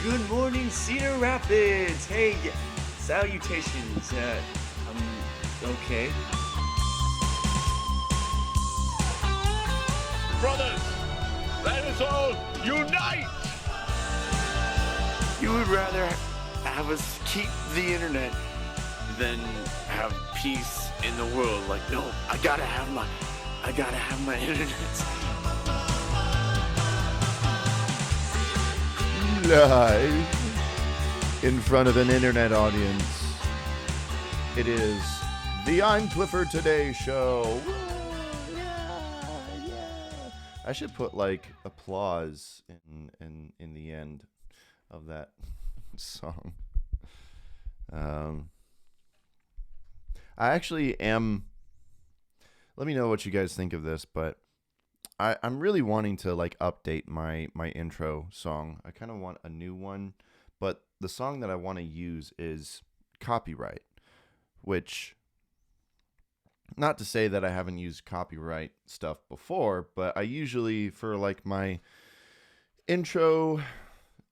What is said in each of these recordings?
Good morning, Cedar Rapids. Hey, salutations. Okay. Brothers, let us all unite! You would rather have us keep the internet than have peace in the world. Like, no, I gotta have my internet. Live in front of an internet audience, it is the I'm Clifford Today show. I should put like applause in the end of that song. I actually am. Let me know what you guys think of this, but I'm really wanting to like update my intro song. I kind of want a new one, but the song that I want to use is copyright, which, not to say that I haven't used copyright stuff before, but I usually, for like my intro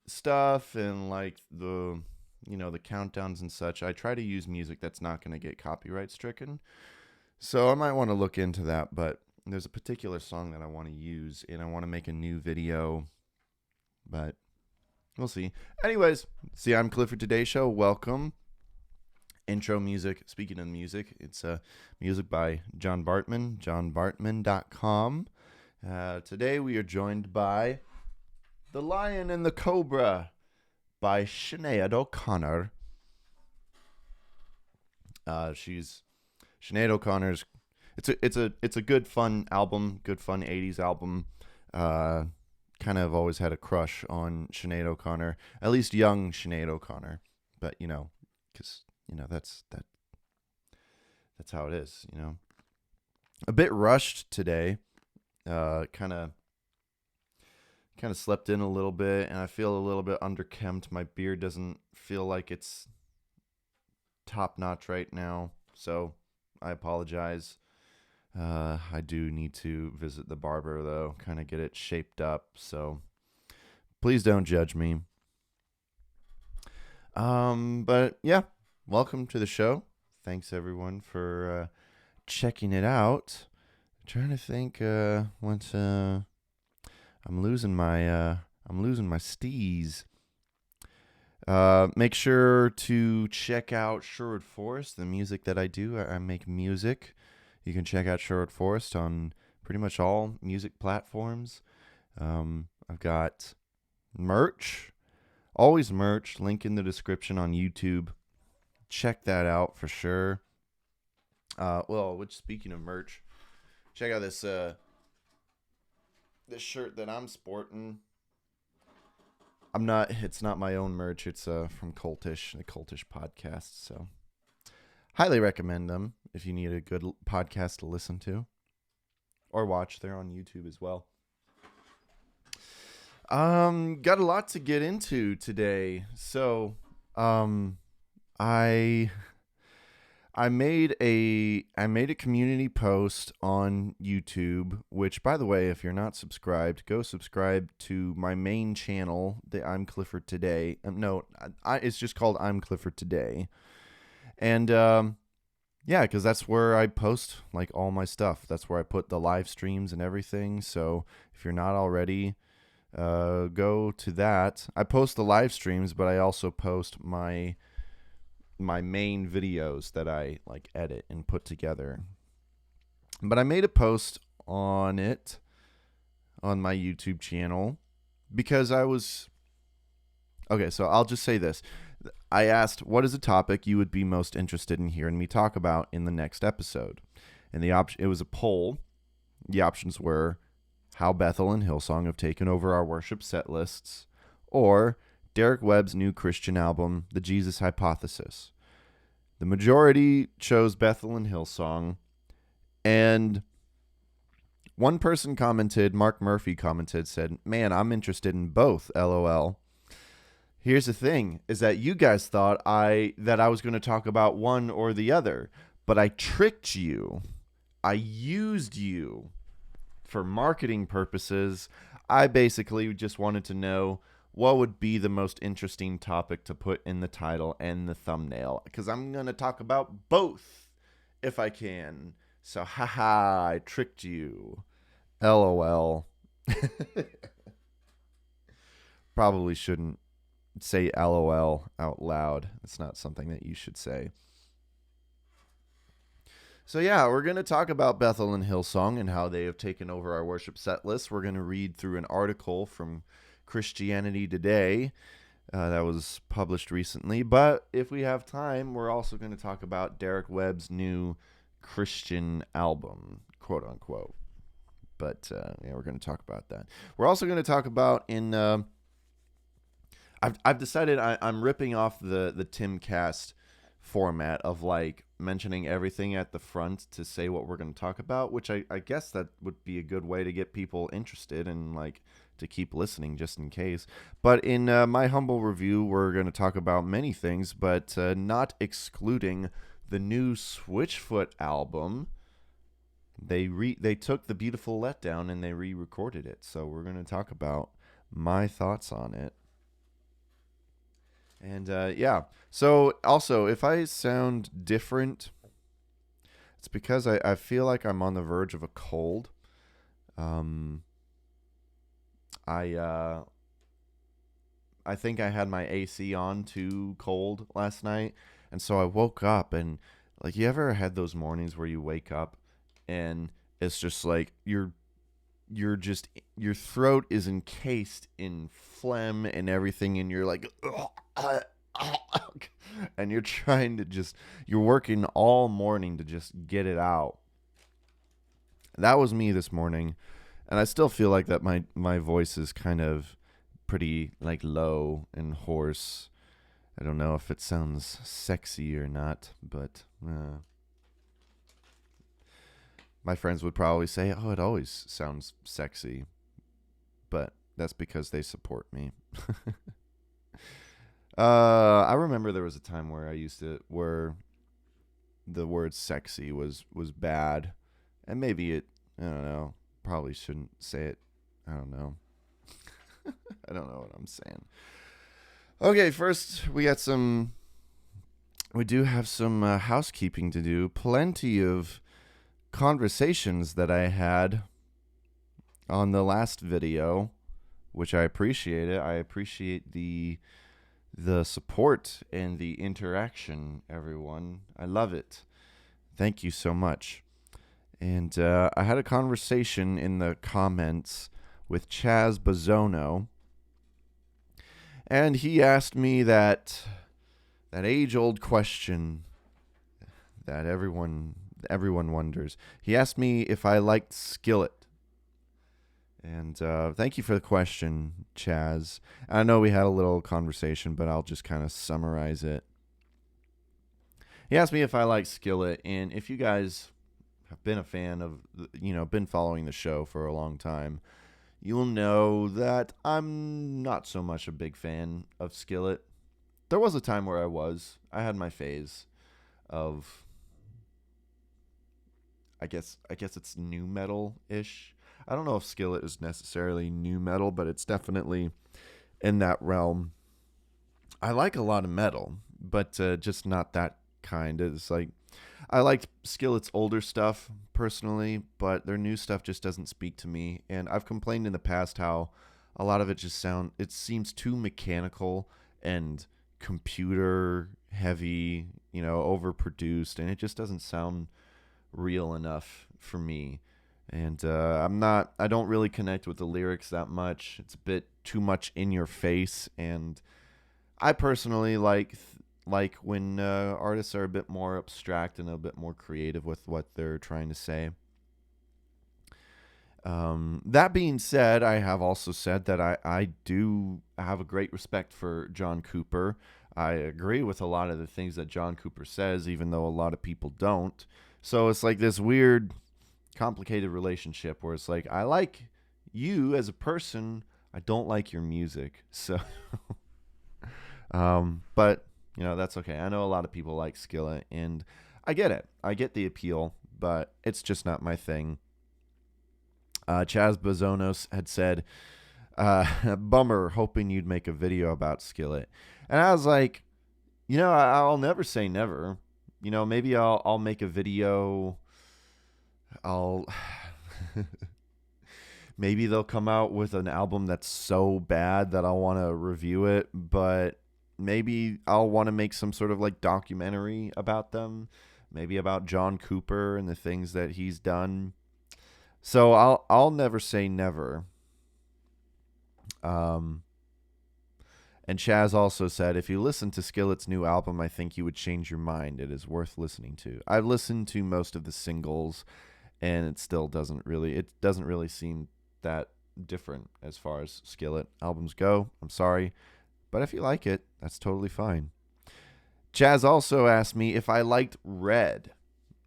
stuff and like the countdowns and such, I try to use music that's not going to get copyright stricken. So I might want to look into that, but there's a particular song that I want to use, and I want to make a new video, but we'll see. Anyways, see, I'm Clifford Today show. Welcome. Intro music. Speaking of music, it's music by John Bartman, johnbartman.com. Today we are joined by The Lion and the Cobra by Sinead O'Connor. Sinead O'Connor's. It's a good fun album, good fun 80s album. Kind of always had a crush on Sinead O'Connor, at least young Sinead O'Connor. But because that's how it is. A bit rushed today. Kind of slept in a little bit, and I feel a little bit underkempt. My beard doesn't feel like it's top notch right now, so I apologize. I do need to visit the barber, though, kind of get it shaped up, so please don't judge me. But yeah, welcome to the show. Thanks everyone for checking it out. I'm trying to think what I'm losing my steez. Make sure to check out Sherwood Forest, the music that I do. I make music. You can check out Sherwood Forest on pretty much all music platforms. I've got merch, always merch, link in the description on YouTube. Check that out for sure. Speaking of merch, check out this shirt that I'm sporting. It's not my own merch. It's from Cultish, the Cultish podcast. So highly recommend them if you need a good podcast to listen to or watch. They're on YouTube as well. Got a lot to get into today. So, I made a community post on YouTube, which, by the way, if you're not subscribed, go subscribe to my main channel, the I'm Clifford Today. It's just called I'm Clifford Today. And yeah, because that's where I post like all my stuff. That's where I put the live streams and everything. So if you're not already, go to that. I post the live streams, but I also post my main videos that I like edit and put together. But I made a post on it on my YouTube channel because so I'll just say this. I asked, what is a topic you would be most interested in hearing me talk about in the next episode? And it was a poll. The options were how Bethel and Hillsong have taken over our worship set lists, or Derek Webb's new Christian album, The Jesus Hypothesis. The majority chose Bethel and Hillsong, and one person commented, Mark Murphy commented, said, "Man, I'm interested in both, LOL." Here's the thing, is that you guys thought that I was going to talk about one or the other, but I tricked you. I used you for marketing purposes. I basically just wanted to know what would be the most interesting topic to put in the title and the thumbnail, because I'm going to talk about both if I can. So, haha, I tricked you. LOL. Probably shouldn't say LOL out loud. It's not something that you should say. So yeah, we're going to talk about Bethel and Hillsong and how they have taken over our worship set list. We're going to read through an article from Christianity Today that was published recently. But if we have time, we're also going to talk about Derek Webb's new Christian album, quote unquote. But yeah, we're going to talk about that. We're also going to talk about I've decided I'm ripping off the Timcast format of like mentioning everything at the front to say what we're going to talk about, which I guess that would be a good way to get people interested and like to keep listening just in case. But in my humble review, we're going to talk about many things, but not excluding the new Switchfoot album. They took The Beautiful Letdown and they re-recorded it, so we're going to talk about my thoughts on it. And yeah, so also, if I sound different, it's because I feel like I'm on the verge of a cold. I think I had my AC on too cold last night, and so I woke up and like, you ever had those mornings where you wake up and it's just like your throat is encased in phlegm and everything, and you're like, and you're trying to you're working all morning to just get it out. That was me this morning, and I still feel like that my voice is kind of pretty like low and hoarse. I don't know if it sounds sexy or not, but my friends would probably say, oh, it always sounds sexy. But that's because they support me. I remember there was a time where where the word sexy was bad. And maybe I don't know, probably shouldn't say it. I don't know. I don't know what I'm saying. Okay, first we do have some housekeeping to do. Plenty of conversations that I had on the last video, which I appreciate it. I appreciate the support and the interaction, everyone. I love it. Thank you so much. And I had a conversation in the comments with Chaz Bozono, and he asked me that age-old question that everyone wonders. He asked me if I liked Skillet. And thank you for the question, Chaz. I know we had a little conversation, but I'll just kind of summarize it. He asked me if I like Skillet, and if you guys have been a fan of, been following the show for a long time, you'll know that I'm not so much a big fan of Skillet. There was a time where I had my phase of, I guess it's nu metal-ish. I don't know if Skillet is necessarily nu metal, but it's definitely in that realm. I like a lot of metal, but just not that kind. It's like, I liked Skillet's older stuff personally, but their new stuff just doesn't speak to me. And I've complained in the past how a lot of it it seems too mechanical and computer heavy, overproduced, and it just doesn't sound real enough for me. And I don't really connect with the lyrics that much. It's a bit too much in your face, and I personally like when artists are a bit more abstract and a bit more creative with what they're trying to say. That being said, I have also said that I do have a great respect for John Cooper. I agree with a lot of the things that John Cooper says, even though a lot of people don't. So it's like this weird, complicated relationship where it's like, I like you as a person, I don't like your music. So, but that's okay. I know a lot of people like Skillet, and I get it. I get the appeal, but it's just not my thing. Chaz Bozonos had said, Bummer, hoping you'd make a video about Skillet. And I was like, I'll never say never. Maybe I'll make a video. I'll maybe they'll come out with an album that's so bad that I'll want to review it, but maybe I'll want to make some sort of like documentary about them, maybe about John Cooper and the things that he's done. So I'll never say never. And Chaz also said, if you listen to Skillet's new album, I think you would change your mind. It is worth listening to. I've listened to most of the singles, and it still doesn't really seem that different as far as Skillet albums go. I'm sorry, but if you like it, that's totally fine. Chaz also asked me if I liked Red.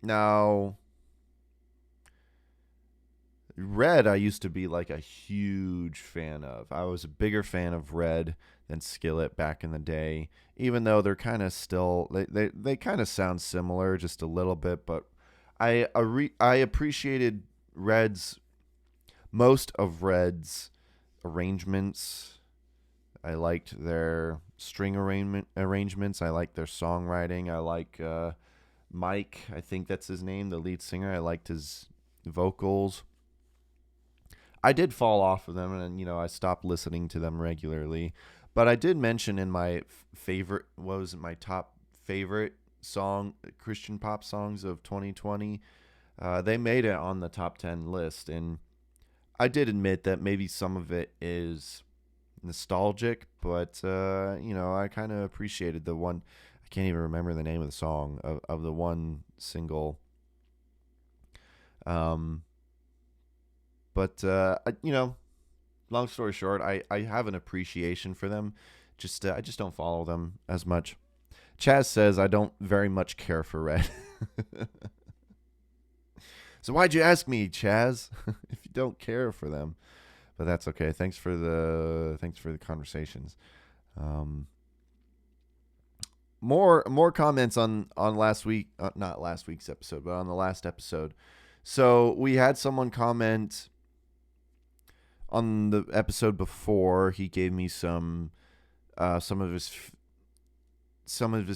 Now, Red I used to be like a huge fan of. I was a bigger fan of Red than Skillet back in the day, even though they're kind of still, they kind of sound similar just a little bit, but I appreciated most of Red's arrangements. I liked their string arrangements. I liked their songwriting. I like Mike, I think that's his name, the lead singer. I liked his vocals. I did fall off of them, and I stopped listening to them regularly. But I did mention in my my top favorite song, Christian pop songs of 2020. They made it on the top 10 list, and I did admit that maybe some of it is nostalgic, but I kind of appreciated the one. I can't even remember the name of the song of the one single. But long story short, I have an appreciation for them. I just don't follow them as much. Chaz says I don't very much care for Red. So why'd you ask me, Chaz, if you don't care for them? But that's okay. Thanks for the conversations. More comments on last week, not last week's episode, but on the last episode. So we had someone comment on the episode before. He gave me some of his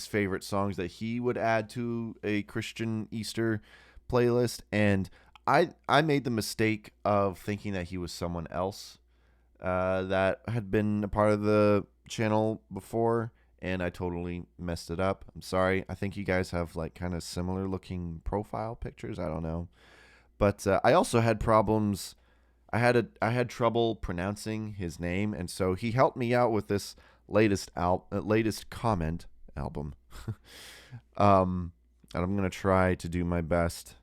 favorite songs that he would add to a Christian Easter playlist, and I made the mistake of thinking that he was someone else that had been a part of the channel before, and I totally messed it up. I'm sorry. I think you guys have like kind of similar looking profile pictures. I don't know, but I also had problems. I had trouble pronouncing his name, and so he helped me out with this latest comment album. And I'm gonna try to do my best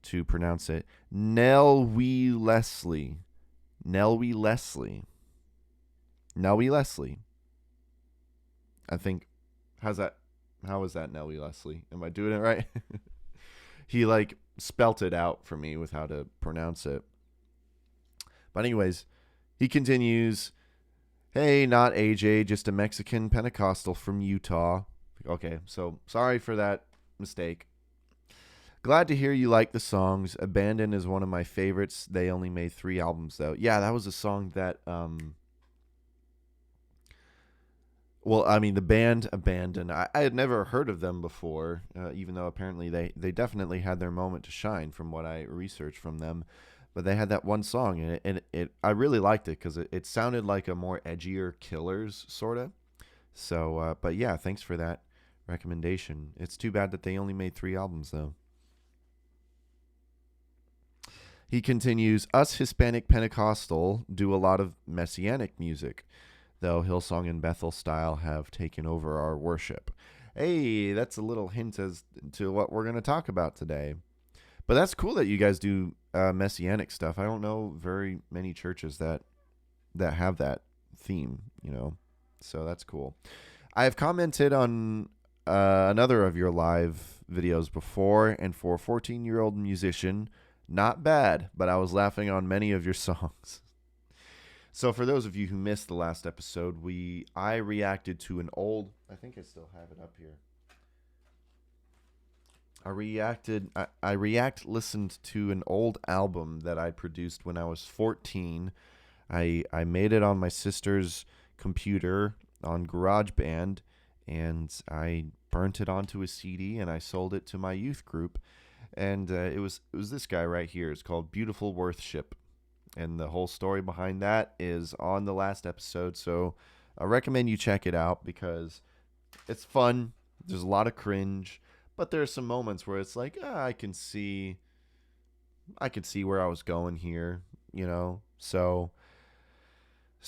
to pronounce it. Nelwy Leslie. I think. How is that, Nelwy Leslie? Am I doing it right? He like spelt it out for me with how to pronounce it. But anyways, he continues, hey, not AJ, just a Mexican Pentecostal from Utah. Okay, so sorry for that mistake. Glad to hear you like the songs. Abandon is one of my favorites. They only made 3 albums, though. Yeah, that was a song that, the band Abandon, I had never heard of them before, even though apparently they definitely had their moment to shine from what I researched from them. But they had that one song, and I really liked it because it sounded like a more edgier Killers, sort of. So, but yeah, thanks for that recommendation. It's too bad that they only made 3 albums, though. He continues, us Hispanic Pentecostal do a lot of messianic music, though Hillsong and Bethel style have taken over our worship. Hey, that's a little hint as to what we're going to talk about today. But that's cool that you guys do messianic stuff. I don't know very many churches that have that theme, so that's cool. I have commented on another of your live videos before, and for a 14-year-old musician, not bad, but I was laughing on many of your songs. So for those of you who missed the last episode, I reacted to an old, I think I still have it up here. I listened to an old album that I produced when I was 14. I made it on my sister's computer on GarageBand, and I burnt it onto a CD, and I sold it to my youth group. And it was this guy right here. It's called Beautiful Worthship, and the whole story behind that is on the last episode. So I recommend you check it out because it's fun. There's a lot of cringe, but there are some moments where it's like, I can see where I was going here, you know. So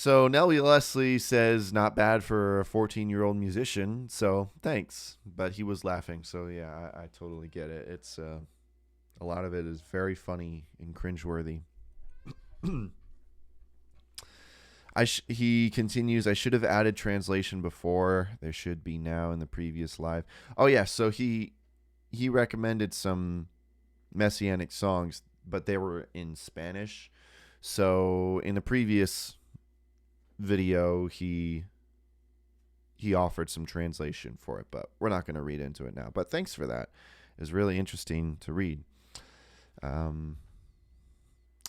Nellie Leslie says, not bad for a 14-year-old musician. So thanks, but he was laughing. So yeah, I totally get it. It's a lot of it is very funny and cringeworthy. He continues, I should have added translation before. There should be now in the previous live. Oh yeah, so he recommended some Messianic songs, but they were in Spanish. So in the previous video, he offered some translation for it, but we're not going to read into it now. But thanks for that. It's really interesting to read.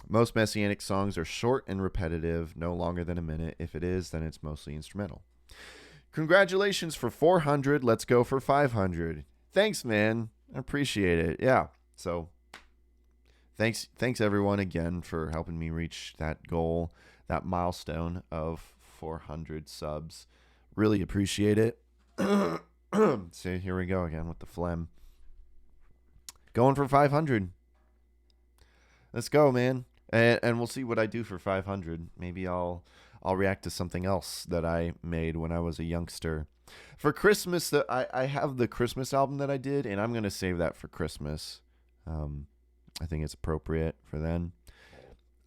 Most Messianic songs are short and repetitive, no longer than a minute. If it is, then it's mostly instrumental. Congratulations for 400. Let's go for 500. Thanks, man. I appreciate it. Yeah. So thanks everyone again for helping me reach that goal, that milestone of 400 subs. Really appreciate it. See, here we go again with the phlegm. Going for 500. Let's go, man. And we'll see what I do for 500. Maybe I'll react to something else that I made when I was a youngster. For Christmas, I have the Christmas album that I did, and I'm going to save that for Christmas. I think it's appropriate for then.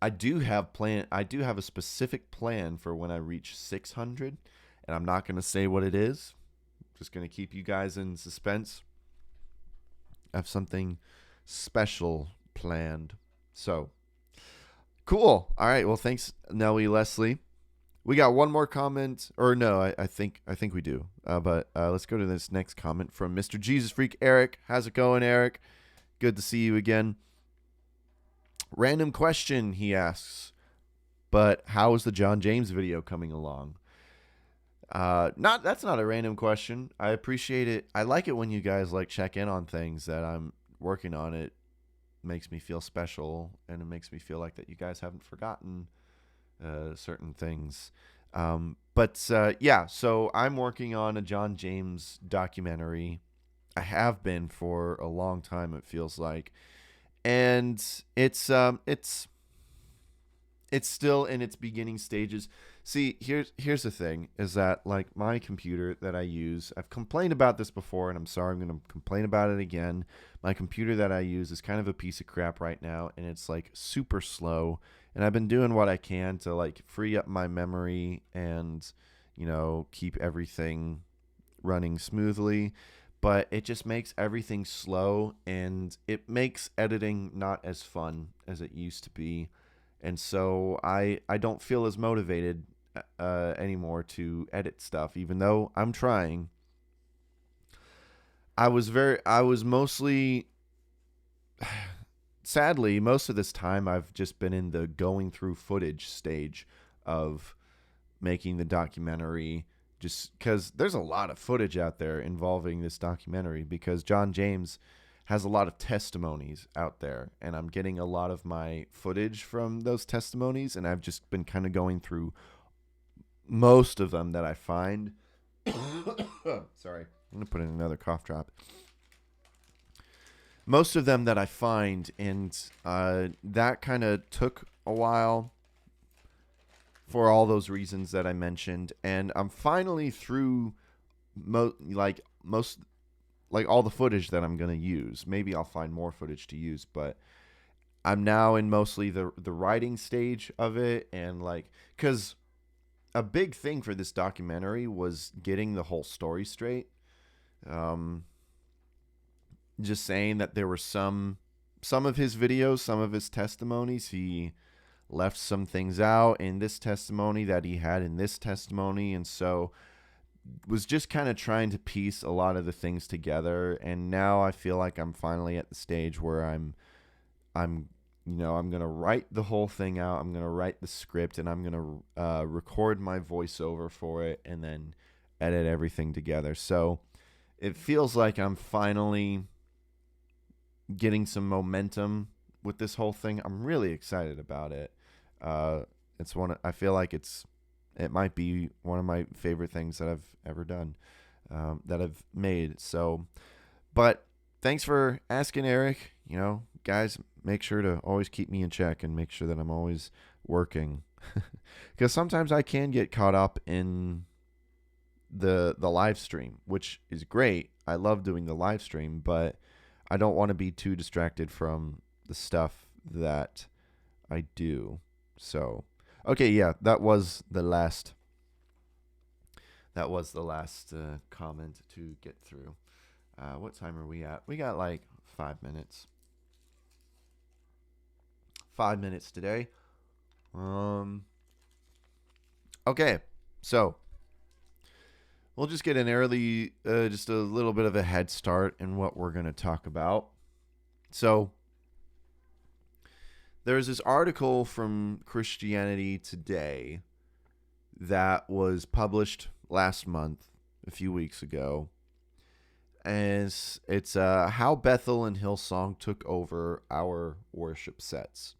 I do have a specific plan for when I reach 600, and I'm not going to say what it is. I'm just going to keep you guys in suspense. I have something special planned. So, cool. All right. Well, thanks, Nellie Leslie. We got one more comment, or no, I think we do. But let's go to this next comment from Mr. Jesus Freak Eric. How's it going, Eric? Good to see you again. Random question, he asks. But how is the John James video coming along? That's not a random question. I appreciate it. I like it when you guys check in on things that I'm working on. It makes me feel special, and it makes me feel like that you guys haven't forgotten certain things. Yeah, so I'm working on a John James documentary. I have been for a long time, it feels like. And it's still in its beginning stages. See, here's the thing, is that my computer that I use, I've complained about this before, and I'm sorry, I'm going to complain about it again. My computer that I use is kind of a piece of crap right now, and it's super slow. And I've been doing what I can to free up my memory and, keep everything running smoothly. But it just makes everything slow, and it makes editing not as fun as it used to be. And so I don't feel as motivated anymore to edit stuff, even though I'm trying. I was mostly, sadly, most of this time I've just been in the going through footage stage of making the documentary, just because there's a lot of footage out there involving this documentary, because John James has a lot of testimonies out there, and I'm getting a lot of my footage from those testimonies, and I've just been kind of going through most of them that I find. Sorry, I'm going to put in another cough drop. Most of them that I find, and that kind of took a while for all those reasons that I mentioned, and I'm finally through all the footage that I'm going to use. Maybe I'll find more footage to use, but I'm now in mostly the writing stage of it, and because a big thing for this documentary was getting the whole story straight. Just saying that there were some of his videos, some of his testimonies, he left some things out in this testimony that he had in this testimony, and so was just kind of trying to piece a lot of the things together. And now I feel like I'm finally at the stage where I'm I'm going to write the whole thing out. I'm going to write the script, and I'm going to record my voiceover for it, and then edit everything together. So it feels like I'm finally getting some momentum with this whole thing. I'm really excited about it. I feel like it might be one of my favorite things that I've ever done, that I've made. So, but thanks for asking, Eric. Guys, make sure to always keep me in check and make sure that I'm always working, because sometimes I can get caught up in the live stream, which is great. I love doing the live stream, but I don't want to be too distracted from the stuff that I do. So, okay, yeah, that was the last comment to get through. What time are we at? We got like 5 minutes. 5 minutes today. Okay, so we'll just get an early, just a little bit of a head start in what we're going to talk about. So there's this article from Christianity Today that was published last month, a few weeks ago. And it's how Bethel and Hillsong took over our worship sets.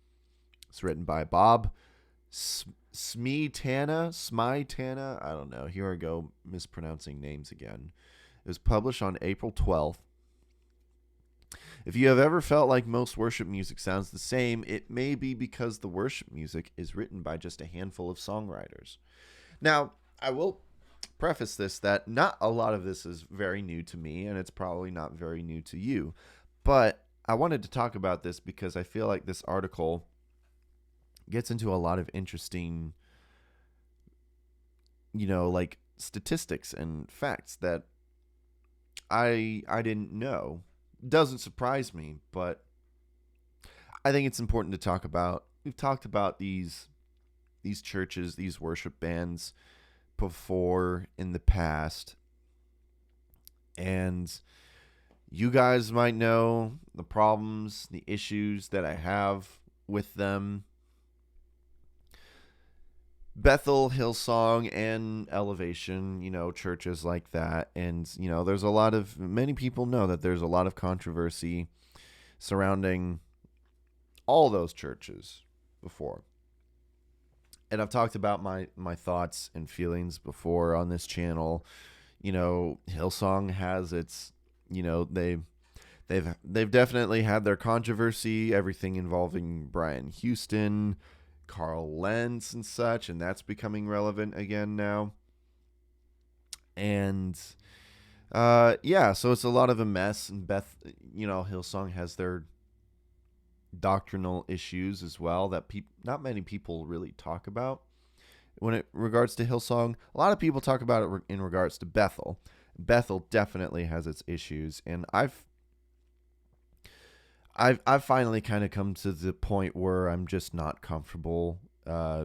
It's written by Bob Smitana. I don't know. Here I go, mispronouncing names again. It was published on April 12th. If you have ever felt like most worship music sounds the same, it may be because the worship music is written by just a handful of songwriters. Now, I will preface this that not a lot of this is very new to me, and it's probably not very new to you. But I wanted to talk about this because I feel like this article gets into a lot of interesting, like statistics and facts that I didn't know. Doesn't surprise me, but I think it's important to talk about. We've talked about these churches, these worship bands before in the past, and you guys might know the problems, the issues that I have with them. Bethel, Hillsong, and Elevation, churches like that. And, many people know that there's a lot of controversy surrounding all those churches before. And I've talked about my thoughts and feelings before on this channel. Hillsong has its, they've definitely had their controversy, everything involving Brian Houston, Carl Lentz and such, and that's becoming relevant again now. And so it's a lot of a mess. And Hillsong has their doctrinal issues as well that not many people really talk about when it regards to Hillsong. A lot of people talk about it in regards to Bethel. Bethel definitely has its issues, and I've finally kind of come to the point where I'm just not comfortable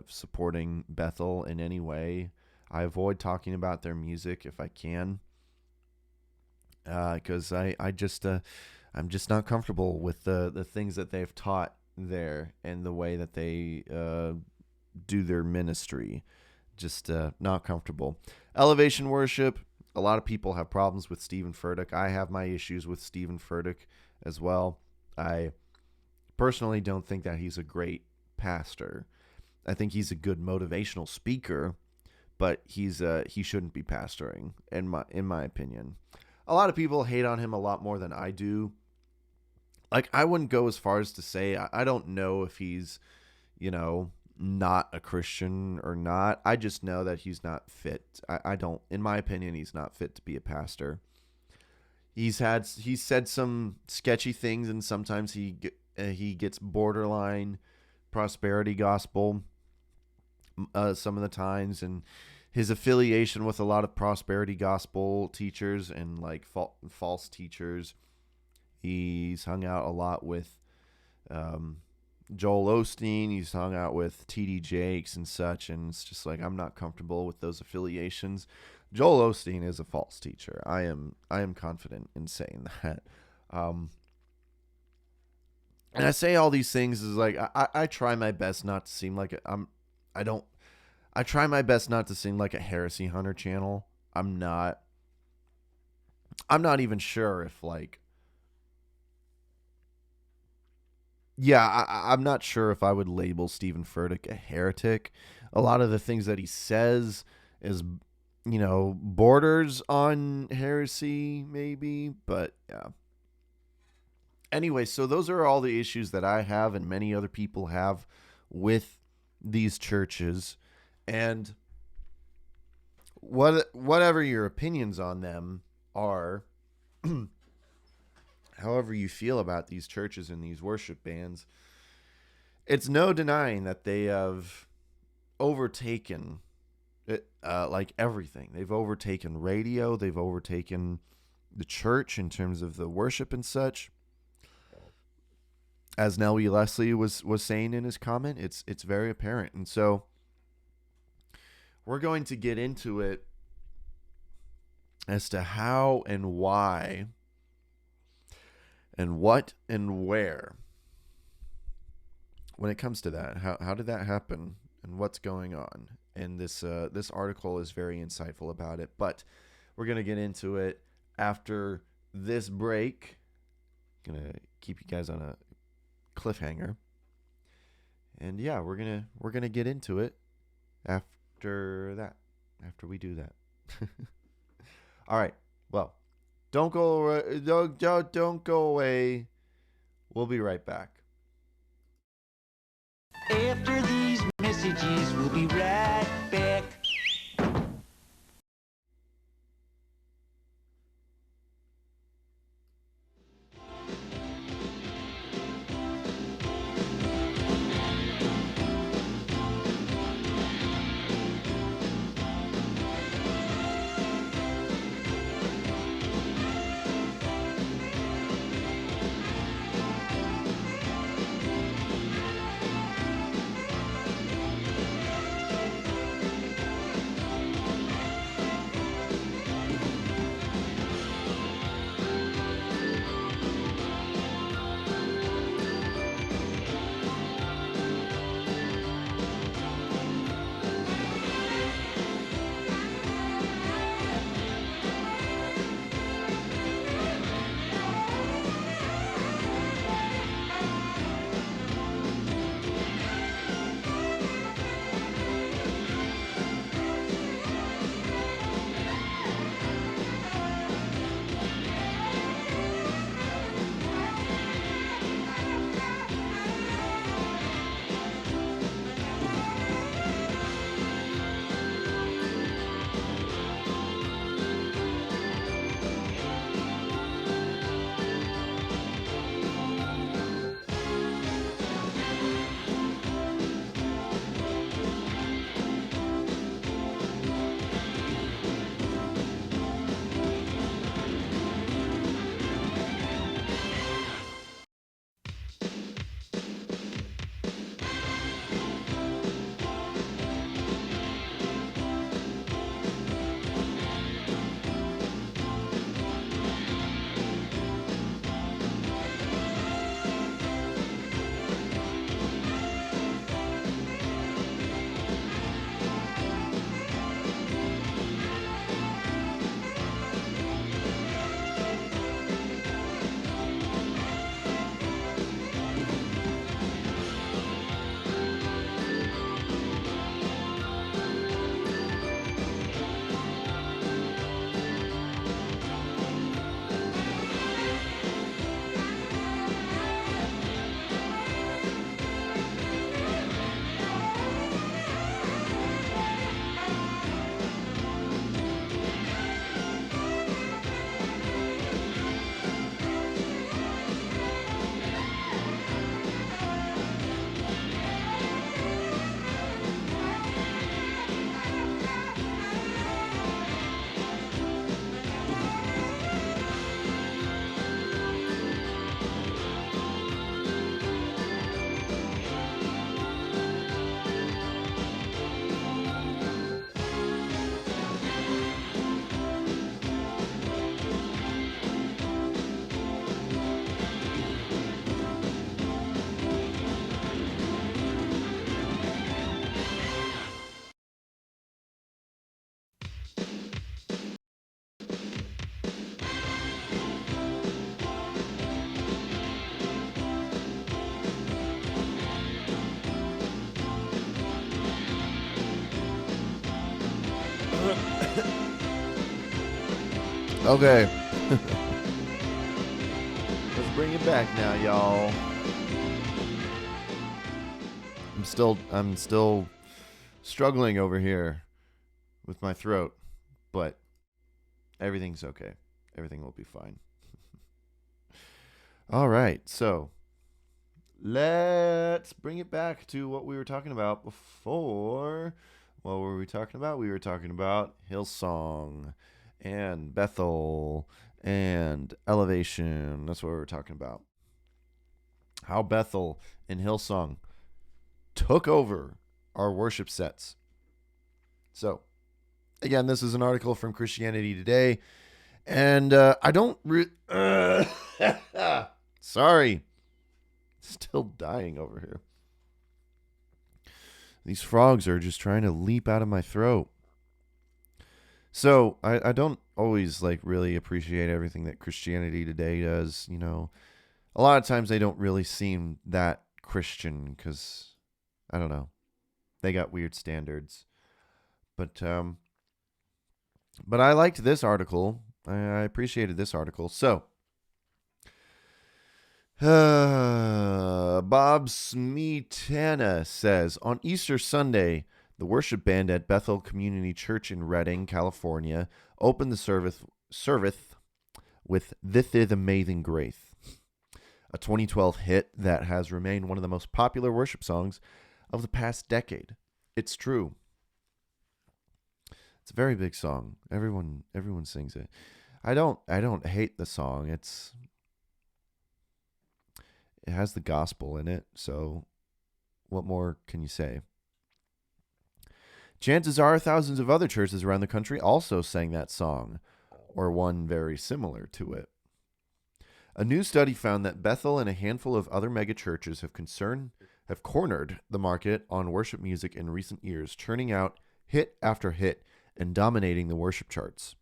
supporting Bethel in any way. I avoid talking about their music if I can, because I'm just not comfortable with the things that they've taught there and the way that they do their ministry. Just not comfortable. Elevation worship. A lot of people have problems with Stephen Furtick. I have my issues with Stephen Furtick as well. I personally don't think that he's a great pastor. I think he's a good motivational speaker, but he shouldn't be pastoring in my opinion. A lot of people hate on him a lot more than I do. Like, I wouldn't go as far as to say I don't know if he's, not a Christian or not. I just know that he's not fit. I don't, in my opinion, he's not fit to be a pastor. He's said some sketchy things, and sometimes he gets borderline prosperity gospel some of the times, and his affiliation with a lot of prosperity gospel teachers and like false teachers. He's hung out a lot with Joel Osteen. He's hung out with T.D. Jakes and such, and it's just like I'm not comfortable with those affiliations. Joel Osteen is a false teacher. I am confident in saying that. And I say all these things is like I try my best not to seem like I try my best not to seem like a heresy hunter channel. I'm not even sure if like I'm not sure if I would label Stephen Furtick a heretic. A lot of the things that he says is, borders on heresy, maybe. But yeah. Anyway, so those are all the issues that I have and many other people have with these churches. And whatever your opinions on them are, however you feel about these churches and these worship bands, it's no denying that they have overtaken it, like everything. They've overtaken radio. They've overtaken the church in terms of the worship and such. As Nellie Leslie was saying in his comment, it's very apparent. And so we're going to get into it as to how and why and what and where when it comes to that. How did that happen and what's going on? And this article is very insightful about it. But we're going to get into it after this break. Going to keep you guys on a cliffhanger. And yeah, we're gonna get into it after we do that. All right. Well, don't go away. Don't go away. We'll be right back. After these messages, we'll be right back. Okay. Let's bring it back now, y'all. I'm still struggling over here with my throat, but everything's okay. Everything will be fine. All right, so let's bring it back to what we were talking about before. What were we talking about? We were talking about Hillsong and Bethel and Elevation. That's what we were talking about. How Bethel and Hillsong took over our worship sets. So, again, this is an article from Christianity Today, and I don't sorry. Still dying over here. These frogs are just trying to leap out of my throat. So, I don't always really appreciate everything that Christianity Today does. You know, a lot of times they don't really seem that Christian because, I don't know, they got weird standards. But I liked this article. I appreciated this article. So, Bob Smetana says, on Easter Sunday, the worship band at Bethel Community Church in Redding, California, opened the service with This Is Amazing Grace, a 2012 hit that has remained one of the most popular worship songs of the past decade. It's true. It's a very big song. Everyone sings it. I don't hate the song. It has the gospel in it, so what more can you say? Chances are thousands of other churches around the country also sang that song, or one very similar to it. A new study found that Bethel and a handful of other megachurches have cornered the market on worship music in recent years, churning out hit after hit and dominating the worship charts.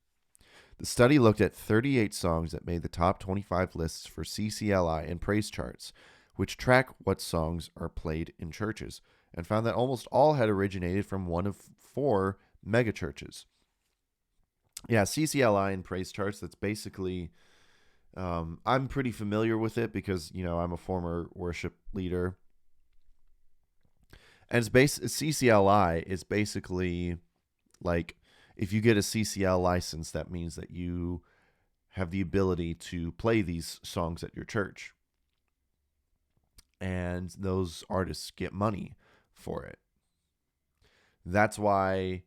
The study looked at 38 songs that made the top 25 lists for CCLI and praise charts, which track what songs are played in churches, and found that almost all had originated from one of 4 megachurches. Yeah, CCLI and praise charts, that's basically, I'm pretty familiar with it because, I'm a former worship leader. And CCLI is basically like, if you get a CCL license, that means that you have the ability to play these songs at your church. And those artists get money for it. That's why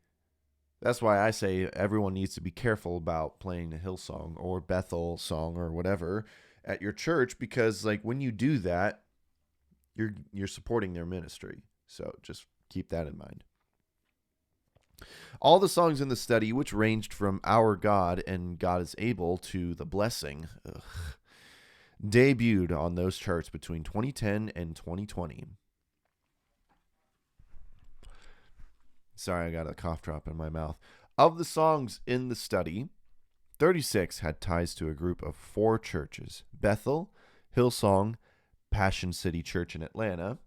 I say everyone needs to be careful about playing a Hillsong or Bethel song or whatever at your church, because when you do that, you're supporting their ministry. So just keep that in mind. All the songs in the study, which ranged from Our God and God is Able to The Blessing, debuted on those charts between 2010 and 2020. Sorry, I got a cough drop in my mouth. Of the songs in the study, 36 had ties to a group of 4 churches: Bethel, Hillsong, Passion City Church in Atlanta,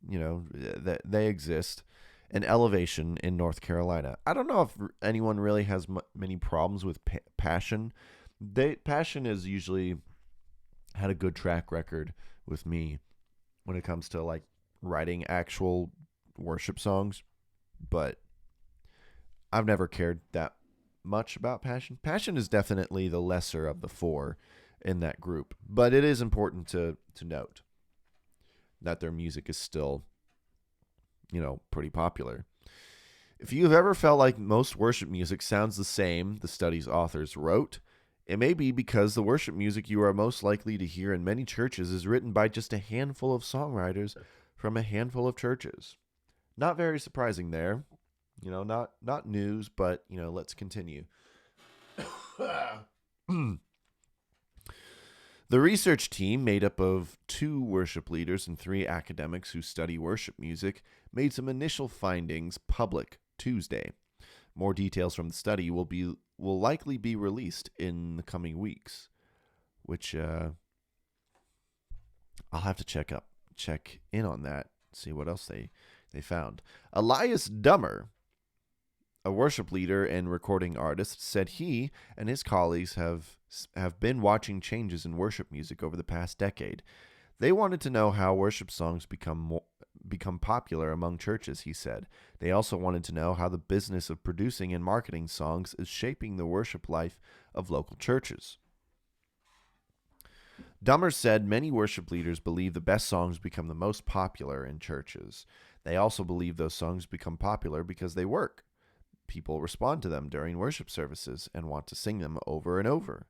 that they exist, and Elevation in North Carolina. I don't know if anyone really has many problems with Passion. Passion has usually had a good track record with me when it comes to writing actual worship songs, but I've never cared that much about Passion. Passion is definitely the lesser of the 4 in that group, but it is important to note that their music is still pretty popular. If you've ever felt like most worship music sounds the same, the study's authors wrote, it may be because the worship music you are most likely to hear in many churches is written by just a handful of songwriters from a handful of churches. Not very surprising there. Not news, but, let's continue. The research team, made up of 2 worship leaders and 3 academics who study worship music, made some initial findings public Tuesday. More details from the study will likely be released in the coming weeks, which I'll have to check in on that, see what else they found. Elias Dummer, a worship leader and recording artist, said he and his colleagues have been watching changes in worship music over the past decade. They wanted to know how worship songs become popular among churches, he said. They also wanted to know how the business of producing and marketing songs is shaping the worship life of local churches. Dummer said many worship leaders believe the best songs become the most popular in churches. They also believe those songs become popular because they work. People respond to them during worship services and want to sing them over and over.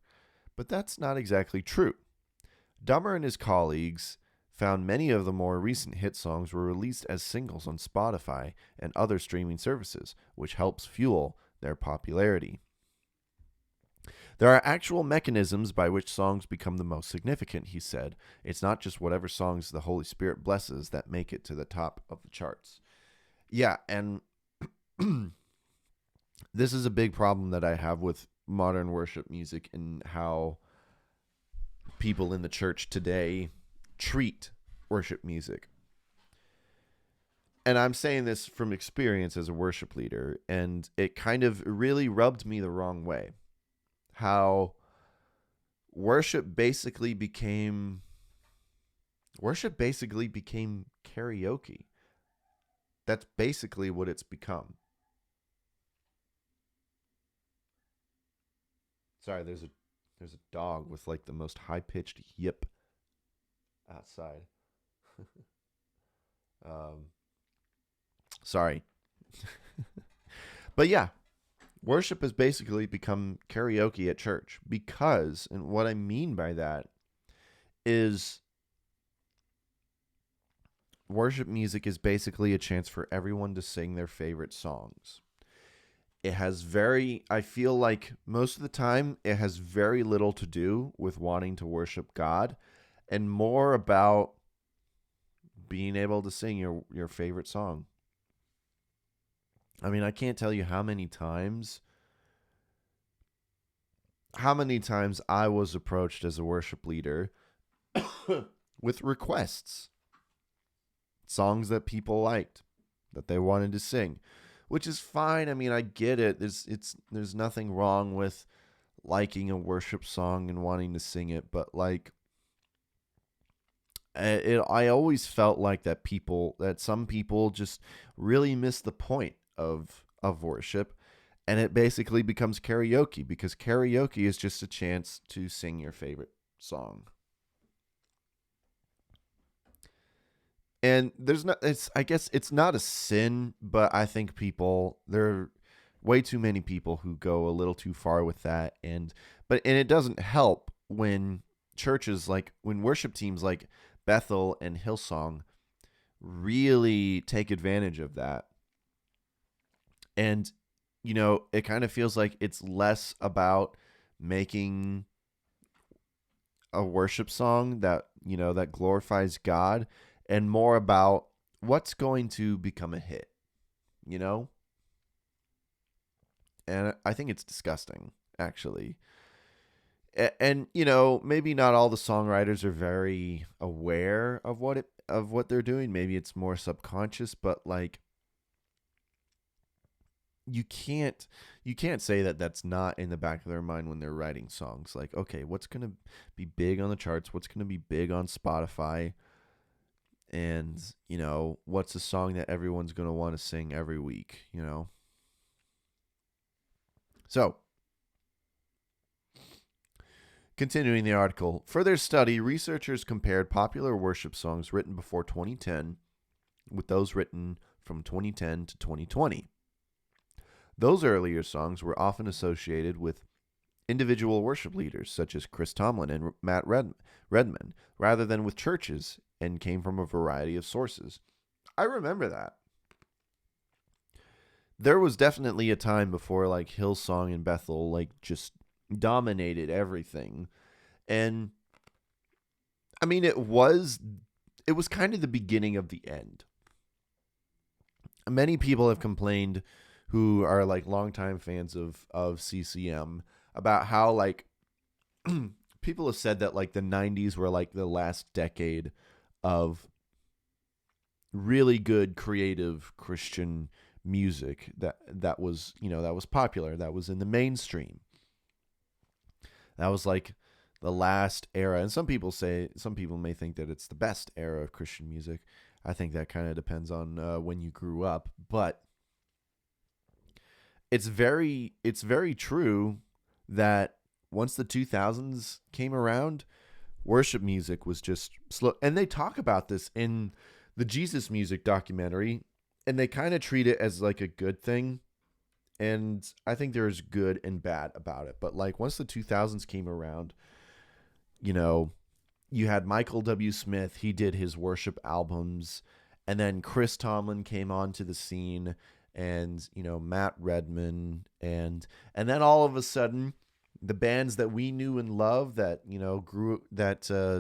But that's not exactly true. Dummer and his colleagues found many of the more recent hit songs were released as singles on Spotify and other streaming services, which helps fuel their popularity. There are actual mechanisms by which songs become the most significant, he said. It's not just whatever songs the Holy Spirit blesses that make it to the top of the charts. Yeah, and this is a big problem that I have with modern worship music and how people in the church today treat worship music. And I'm saying this from experience as a worship leader, and it kind of really rubbed me the wrong way. How worship basically became karaoke. That's basically what it's become. Sorry, there's a dog with like the most high-pitched yip outside. Sorry. But yeah, worship has basically become karaoke at church because, and what I mean by that is worship music is basically a chance for everyone to sing their favorite songs. It has I feel like most of the time, it has very little to do with wanting to worship God and more about being able to sing your favorite song. I mean, I can't tell you how many times I was approached as a worship leader with requests, songs that people liked, that they wanted to sing. Which is fine. I mean, I get it. There's nothing wrong with liking a worship song and wanting to sing it, but like, I always felt like that some people just really miss the point of worship, and it basically becomes karaoke because karaoke is just a chance to sing your favorite song. And I guess it's not a sin, but I think there are way too many people who go a little too far with that. And it doesn't help when when worship teams like Bethel and Hillsong really take advantage of that. And, it kind of feels like it's less about making a worship song that glorifies God and more about what's going to become a hit, And I think it's disgusting, actually. And maybe not all the songwriters are very aware of what they're doing. Maybe it's more subconscious, but like you can't say that that's not in the back of their mind when they're writing songs. Like, okay, what's going to be big on the charts? What's going to be big on Spotify? And, what's a song that everyone's going to want to sing every week, So, continuing the article, for their study, researchers compared popular worship songs written before 2010 with those written from 2010 to 2020. Those earlier songs were often associated with individual worship leaders such as Chris Tomlin and Matt Redman, rather than with churches, and came from a variety of sources. I remember that. There was definitely a time before like Hillsong and Bethel like just dominated everything. And I mean, it was kind of the beginning of the end. Many people have complained who are like longtime fans of CCM about how like people have said that like the 90s were like the last decade of really good creative Christian music that was, that was popular, that was in the mainstream. That was like the last era. And some people may think that it's the best era of Christian music. I think that kind of depends on when you grew up, but it's very true that once the 2000s came around, worship music was just slow. And they talk about this in the Jesus Music documentary, and they kind of treat it as like a good thing. And I think there's good and bad about it. But like once the 2000s came around, you had Michael W. Smith. He did his worship albums. And then Chris Tomlin came onto the scene, and, Matt Redman. And then all of a sudden, the bands that we knew and loved that,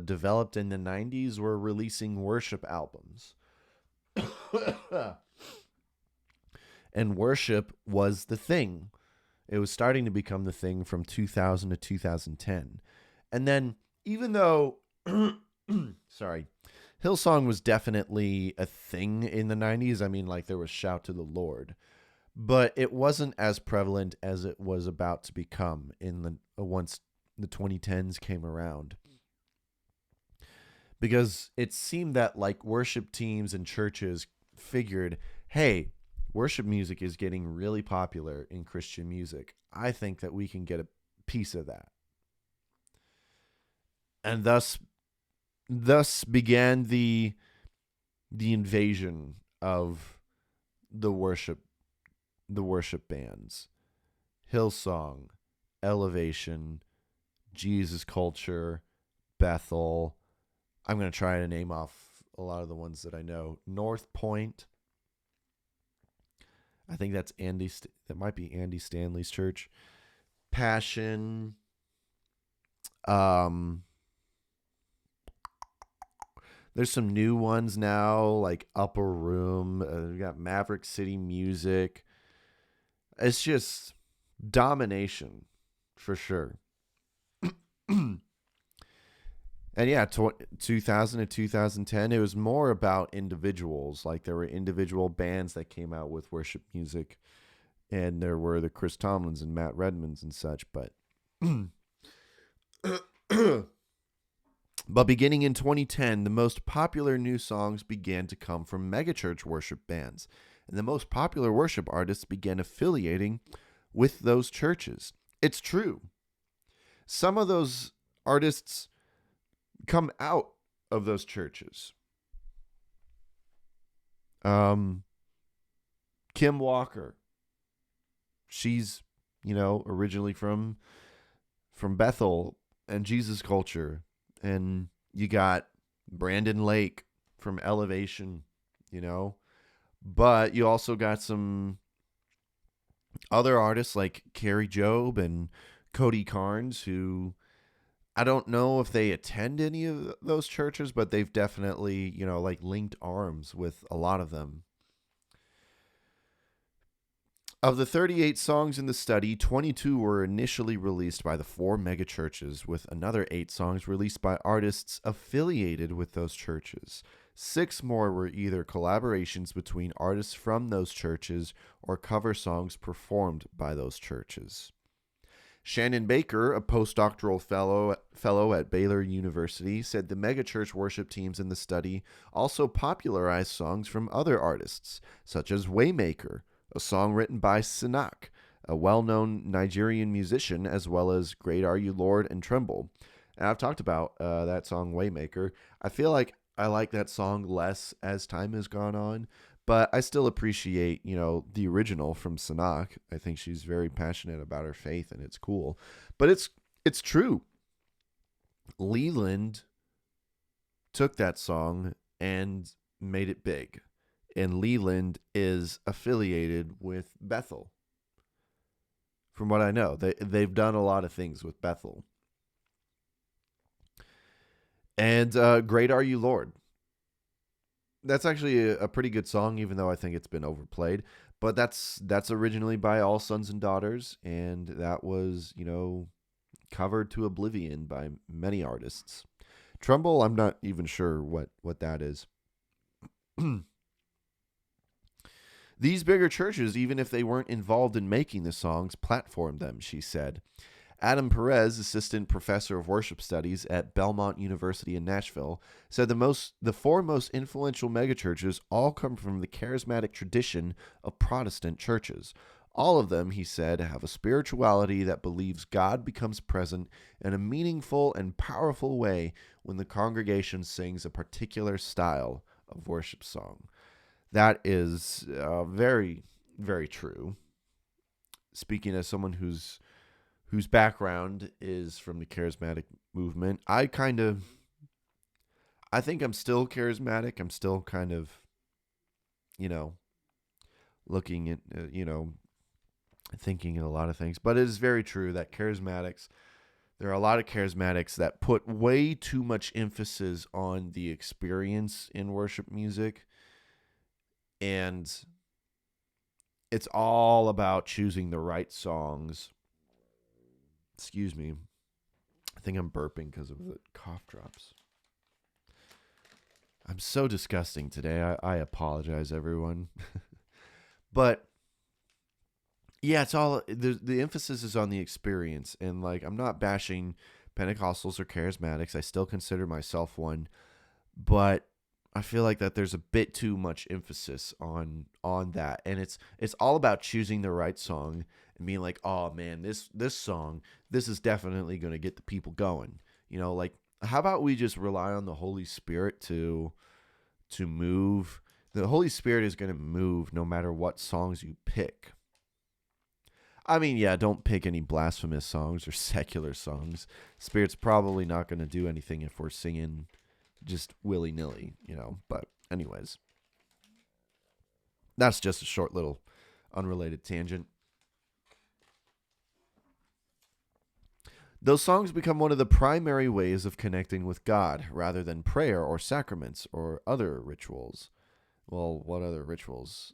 developed in the 90s were releasing worship albums. And worship was the thing. It was starting to become the thing from 2000 to 2010. And then, even though, Hillsong was definitely a thing in the 90s. I mean, like, there was Shout to the Lord. But it wasn't as prevalent as it was about to become once the 2010s came around. Because it seemed that, like, worship teams and churches figured, hey, worship music is getting really popular in Christian music. I think that we can get a piece of that. And thus began the invasion of the worship bands. Hillsong, Elevation, Jesus Culture, Bethel. I'm going to try to name off a lot of the ones that I know. North Point. I think that's that might be Andy Stanley's church. Passion. There's some new ones now, like Upper Room. We got Maverick City Music. It's just domination, for sure. And yeah, 2000 to 2010, it was more about individuals. Like, there were individual bands that came out with worship music, and there were the Chris Tomlins and Matt Redmans and such. But beginning in 2010, the most popular new songs began to come from megachurch worship bands, and the most popular worship artists began affiliating with those churches. It's true. Some of those artists come out of those churches. Kim Walker. She's, originally from Bethel and Jesus Culture. And you got Brandon Lake from Elevation, But you also got some other artists like Carrie Job and Cody Carnes, who I don't know if they attend any of those churches, but they've definitely, linked arms with a lot of them. Of the 38 songs in the study, 22 were initially released by the 4 megachurches, with another 8 songs released by artists affiliated with those churches. 6 more were either collaborations between artists from those churches or cover songs performed by those churches. Shannon Baker, a postdoctoral fellow at Baylor University, said the megachurch worship teams in the study also popularized songs from other artists, such as Waymaker, a song written by Sinak, a well-known Nigerian musician, as well as Great Are You, Lord, and Tremble. And I've talked about that song, Waymaker. I feel like I like that song less as time has gone on, but I still appreciate, the original from Sinak. I think she's very passionate about her faith, and it's cool. But it's true. Leland took that song and made it big. And Leland is affiliated with Bethel. From what I know, they've done a lot of things with Bethel. And Great Are You, Lord. That's actually a pretty good song, even though I think it's been overplayed. But that's originally by All Sons and Daughters, and that was, covered to oblivion by many artists. Tremble, I'm not even sure what that is. These bigger churches, even if they weren't involved in making the songs, platformed them, she said. Adam Perez, assistant professor of worship studies at Belmont University in Nashville, said the four most influential megachurches all come from the charismatic tradition of Protestant churches. All of them, he said, have a spirituality that believes God becomes present in a meaningful and powerful way when the congregation sings a particular style of worship song. That is very, very true. Speaking as someone whose background is from the charismatic movement, I think I'm still charismatic. I'm still kind of, looking at, thinking of a lot of things. But it is very true that there are a lot of charismatics that put way too much emphasis on the experience in worship music. And it's all about choosing the right songs. Excuse me. I think I'm burping because of the cough drops. I'm so disgusting today. I apologize, everyone. But yeah, it's all the emphasis is on the experience. And like, I'm not bashing Pentecostals or charismatics. I still consider myself one. But I feel like that there's a bit too much emphasis on that. And it's all about choosing the right song and being like, oh man, this song, this is definitely going to get the people going. Like, how about we just rely on the Holy Spirit to move? The Holy Spirit is going to move no matter what songs you pick. I mean, yeah, don't pick any blasphemous songs or secular songs. Spirit's probably not going to do anything if we're singing just willy-nilly, But anyways, that's just a short little unrelated tangent. Those songs become one of the primary ways of connecting with God rather than prayer or sacraments or other rituals. Well, what other rituals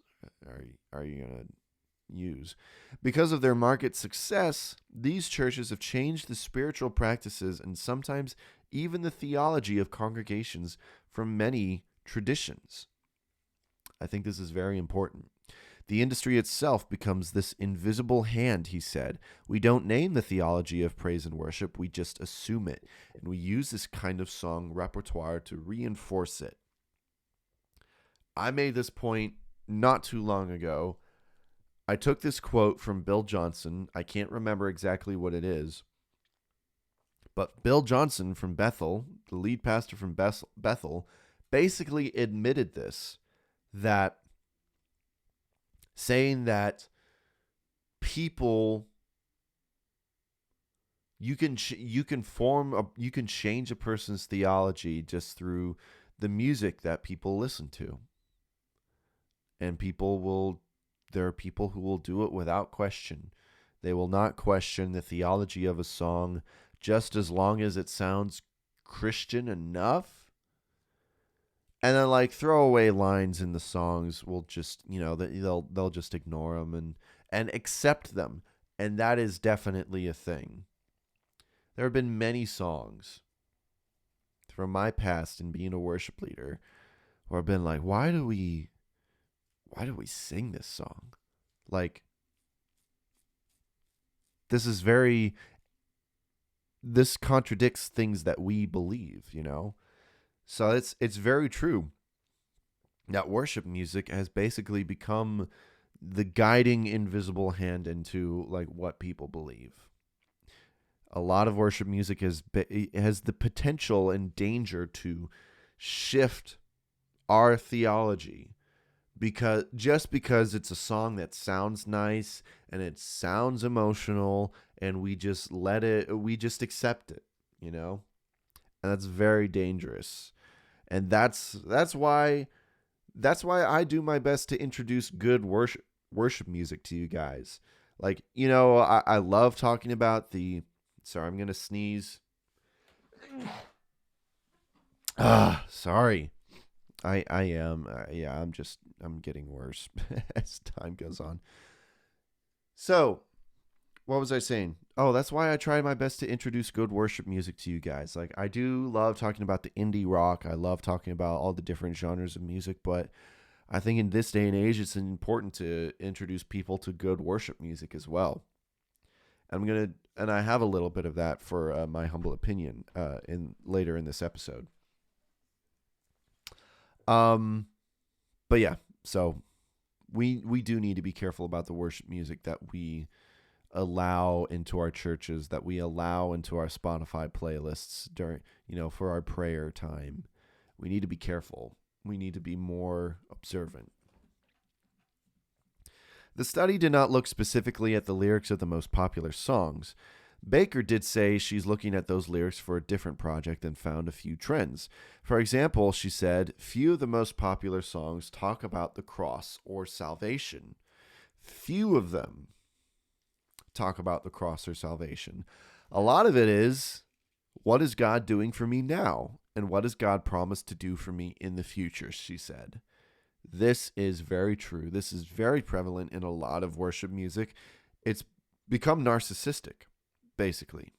are you going to use? Because of their market success, these churches have changed the spiritual practices and sometimes even the theology of congregations from many traditions. I think this is very important. The industry itself becomes this invisible hand, he said. We don't name the theology of praise and worship, we just assume it, and we use this kind of song repertoire to reinforce it. I made this point not too long ago. I took this quote from Bill Johnson. I can't remember exactly what it is. But Bill Johnson from Bethel, the lead pastor from Bethel, basically admitted this, that saying that people, you can change a person's theology just through the music that people listen to. And there are people who will do it without question. They will not question the theology of a song just as long as it sounds Christian enough. And then like throwaway lines in the songs will just, they'll just ignore them and accept them. And that is definitely a thing. There have been many songs from my past in being a worship leader where I've been like, why do we sing this song? Like, this contradicts things that we believe, So it's very true that worship music has basically become the guiding invisible hand into like what people believe. A lot of worship music has the potential and danger to shift our theology because it's a song that sounds nice and it sounds emotional and we just accept it, And that's very dangerous. And that's why I do my best to introduce good worship music to you guys. Like, I love talking about sorry, I'm going to sneeze. Sorry. I am. I'm getting worse as time goes on. So, what was I saying? Oh, that's why I try my best to introduce good worship music to you guys. Like, I do love talking about the indie rock. I love talking about all the different genres of music, but I think in this day and age, it's important to introduce people to good worship music as well. And I have a little bit of that for my humble opinion in later in this episode. But yeah, so we do need to be careful about the worship music that we allow into our churches, that we allow into our Spotify playlists during, for our prayer time. We need to be careful. We need to be more observant. The study did not look specifically at the lyrics of the most popular songs. Baker did say she's looking at those lyrics for a different project and found a few trends. For example, she said, few of the most popular songs talk about the cross or salvation. Few of them talk about the cross or salvation. A lot of it is, what is God doing for me now? And what has God promised to do for me in the future, she said. This is very true. This is very prevalent in a lot of worship music. It's become narcissistic, basically.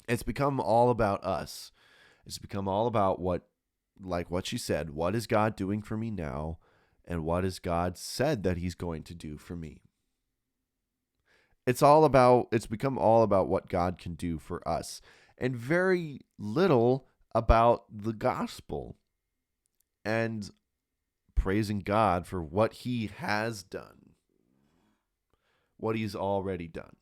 It's become all about us. It's become all about what she said, what is God doing for me now? And what has God said that he's going to do for me? It's become all about what God can do for us, and very little about the gospel and praising God for what he has done, what he's already done.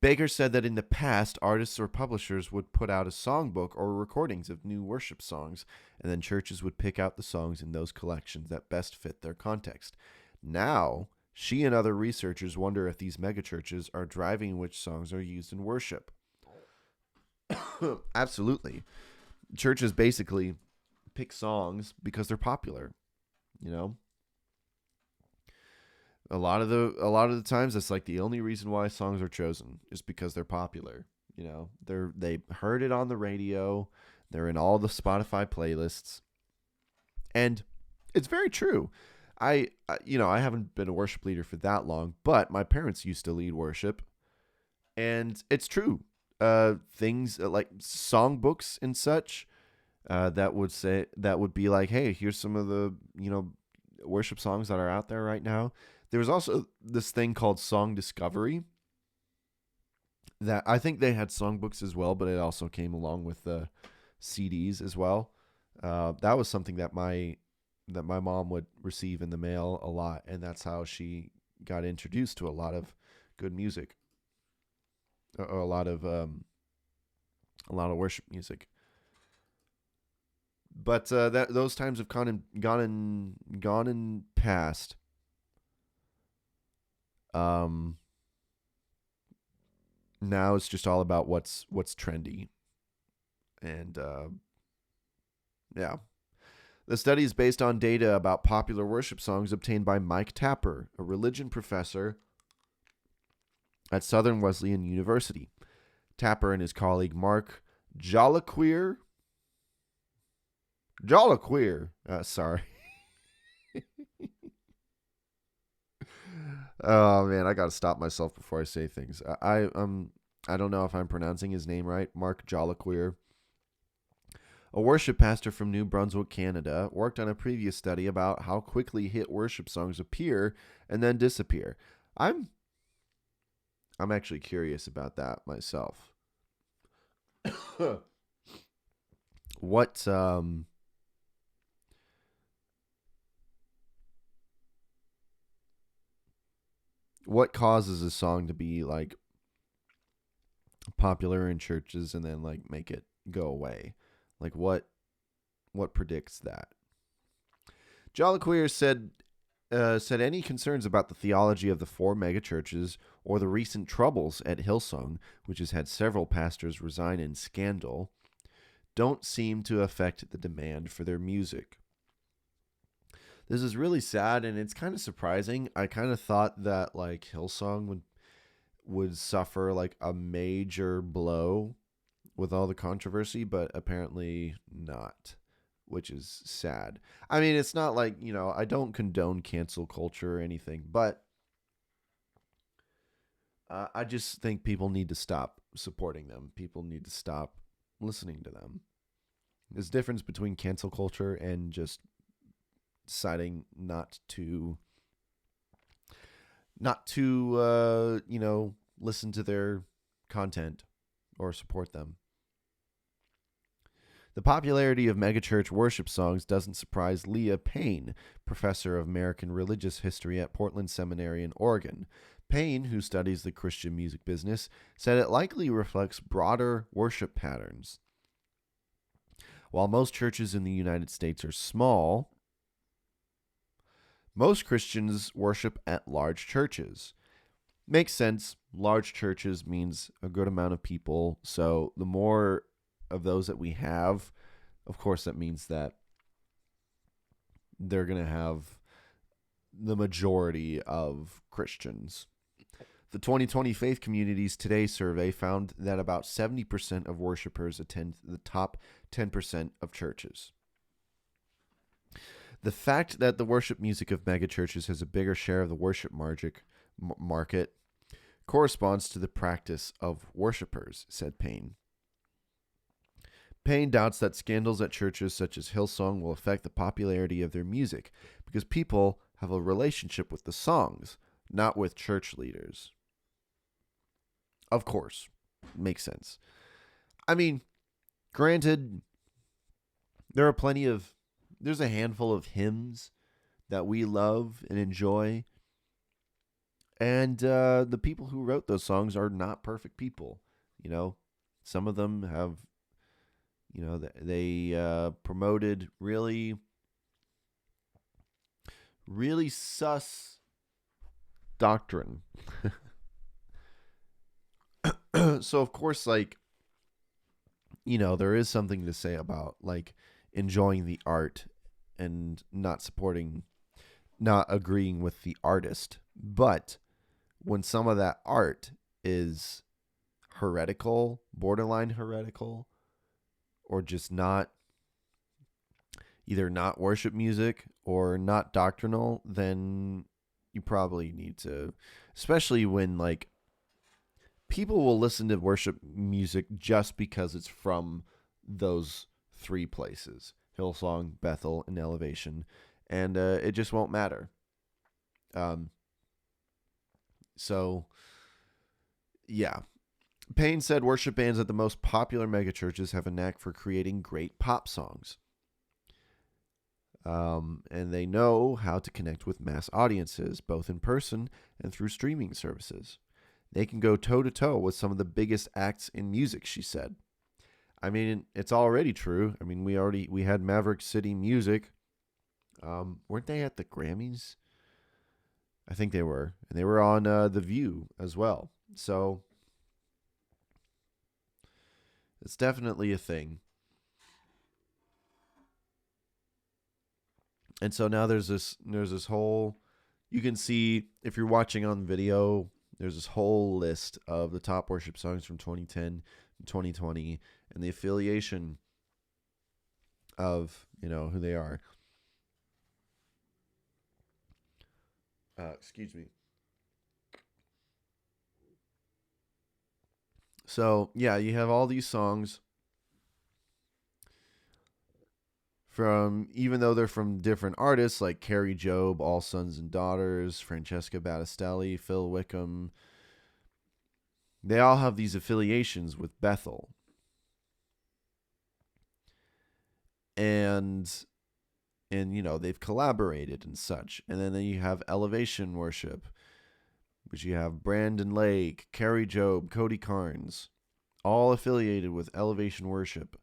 Baker said that in the past, artists or publishers would put out a songbook or recordings of new worship songs, and then churches would pick out the songs in those collections that best fit their context. Now, she and other researchers wonder if these megachurches are driving which songs are used in worship. Absolutely. Churches basically pick songs because they're popular, A lot of the times that's like the only reason why songs are chosen is because they're popular. They heard it on the radio, they're in all the Spotify playlists. And it's very true. I haven't been a worship leader for that long, but my parents used to lead worship, and it's true. Things like songbooks and such, that would be like, hey, here's some of the worship songs that are out there right now. There was also this thing called Song Discovery. That I think they had songbooks as well, but it also came along with the CDs as well. That was something that my mom would receive in the mail a lot, and that's how she got introduced to a lot of good music, or a lot of worship music. But those times have gone and passed. Now it's just all about what's trendy, and yeah. The study is based on data about popular worship songs obtained by Mike Tapper, a religion professor at Southern Wesleyan University. Tapper and his colleague Mark Jolicoeur. Sorry. Oh man, I gotta stop myself before I say things. I don't know if I'm pronouncing his name right. Mark Jolicoeur, a worship pastor from New Brunswick, Canada, worked on a previous study about how quickly hit worship songs appear and then disappear. I'm actually curious about that myself. What causes a song to be like popular in churches and then like make it go away? Like what predicts that? Jolicoeur said any concerns about the theology of the four megachurches or the recent troubles at Hillsong, which has had several pastors resign in scandal, don't seem to affect the demand for their music. This is really sad, and it's kind of surprising. I kind of thought that like Hillsong would suffer like a major blow with all the controversy, but apparently not, which is sad. I mean, it's not like, I don't condone cancel culture or anything, but I just think people need to stop supporting them. People need to stop listening to them. There's a difference between cancel culture and just deciding not to listen to their content or support them. The popularity of megachurch worship songs doesn't surprise Leah Payne, professor of American religious history at Portland Seminary in Oregon. Payne, who studies the Christian music business, said it likely reflects broader worship patterns. While most churches in the United States are small, most Christians worship at large churches. Makes sense. Large churches means a good amount of people. So the more of those that we have, of course, that means that they're going to have the majority of Christians. The 2020 Faith Communities Today survey found that about 70% of worshipers attend the top 10% of churches. The fact that the worship music of megachurches has a bigger share of the worship market corresponds to the practice of worshipers, said Payne. Payne doubts that scandals at churches such as Hillsong will affect the popularity of their music because people have a relationship with the songs, not with church leaders. Of course, makes sense. I mean, granted, there's a handful of hymns that we love and enjoy, and the people who wrote those songs are not perfect people. You know, some of them have, they promoted really, really sus doctrine. So, of course, there is something to say about, enjoying the art and not agreeing with the artist. But when some of that art is heretical, borderline heretical, or just either not worship music or not doctrinal, then you probably need to, especially when, people will listen to worship music just because it's from those three places: Hillsong, Bethel, and Elevation, and it just won't matter. So, yeah. Payne said worship bands at the most popular megachurches have a knack for creating great pop songs. And they know how to connect with mass audiences, both in person and through streaming services. They can go toe-to-toe with some of the biggest acts in music, she said. I mean, it's already true. I mean, we had Maverick City Music. Weren't they at the Grammys? I think they were. And they were on The View as well. So it's definitely a thing. And so now there's this whole, you can see, if you're watching on video, there's this whole list of the top worship songs from 2010 and 2020 and the affiliation of, who they are. Excuse me. So, yeah, you have all these songs even though they're from different artists like Carrie Job, All Sons and Daughters, Francesca Battistelli, Phil Wickham, they all have these affiliations with Bethel. And they've collaborated and such. And then you have Elevation Worship, which you have Brandon Lake, Carrie Job, Cody Carnes, all affiliated with Elevation Worship.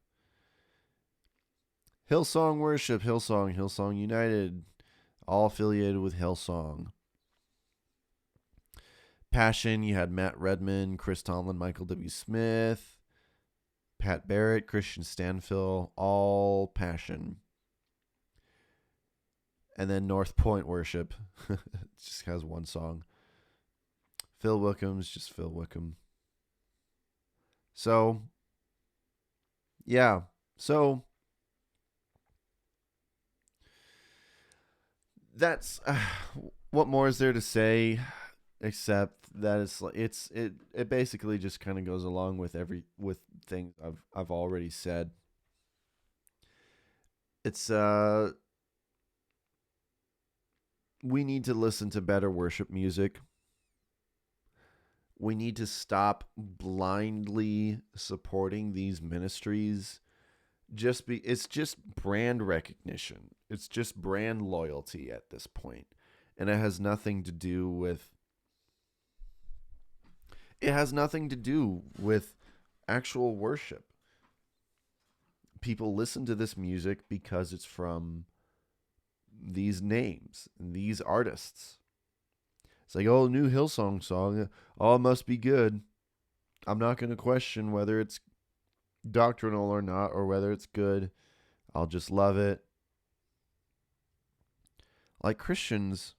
Hillsong Worship, Hillsong United, all affiliated with Hillsong. Passion, you had Matt Redman, Chris Tomlin, Michael W. Smith, Pat Barrett, Christian Stanfill, all Passion. And then North Point Worship, it just has one song. Phil Wickham's just Phil Wickham. So, yeah. So, that's what more is there to say, except that it basically just kind of goes along with things I've already said. It's we need to listen to better worship music. We need to stop blindly supporting these ministries. It's just brand recognition. It's just brand loyalty at this point. And it has nothing to do with actual worship. People listen to this music because it's from these names and these artists. It's like, oh, new Hillsong song. Oh, it must be good. I'm not going to question whether it's doctrinal or not, or whether it's good. I'll just love it. Like Christians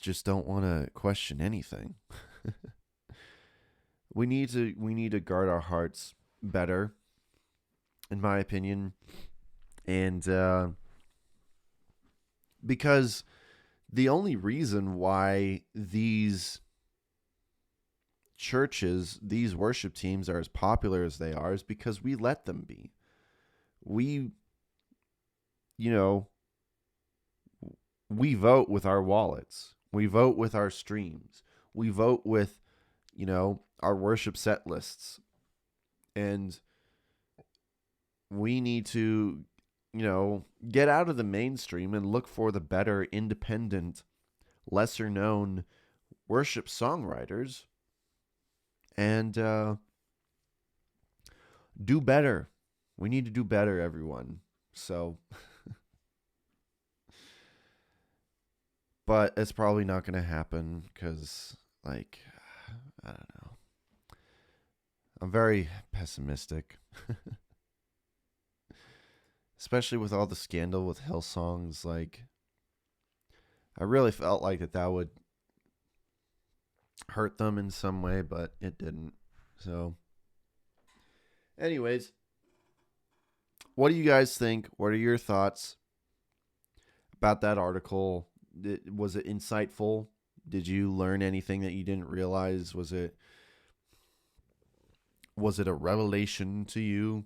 just don't want to question anything. We need to guard our hearts better, in my opinion. And because the only reason why these churches, these worship teams are as popular as they are is because we let them be. We vote with our wallets. We vote with our streams. We vote with, our worship set lists. And we need to, get out of the mainstream and look for the better, independent, lesser known worship songwriters and do better. We need to do better, everyone. So, but it's probably not going to happen because, I don't know. I'm very pessimistic. Especially with all the scandal with Hillsong's, I really felt like that would hurt them in some way, but it didn't. So, anyways, what do you guys think? What are your thoughts about that article? Was it insightful? Did you learn anything that you didn't realize? Was it a revelation to you?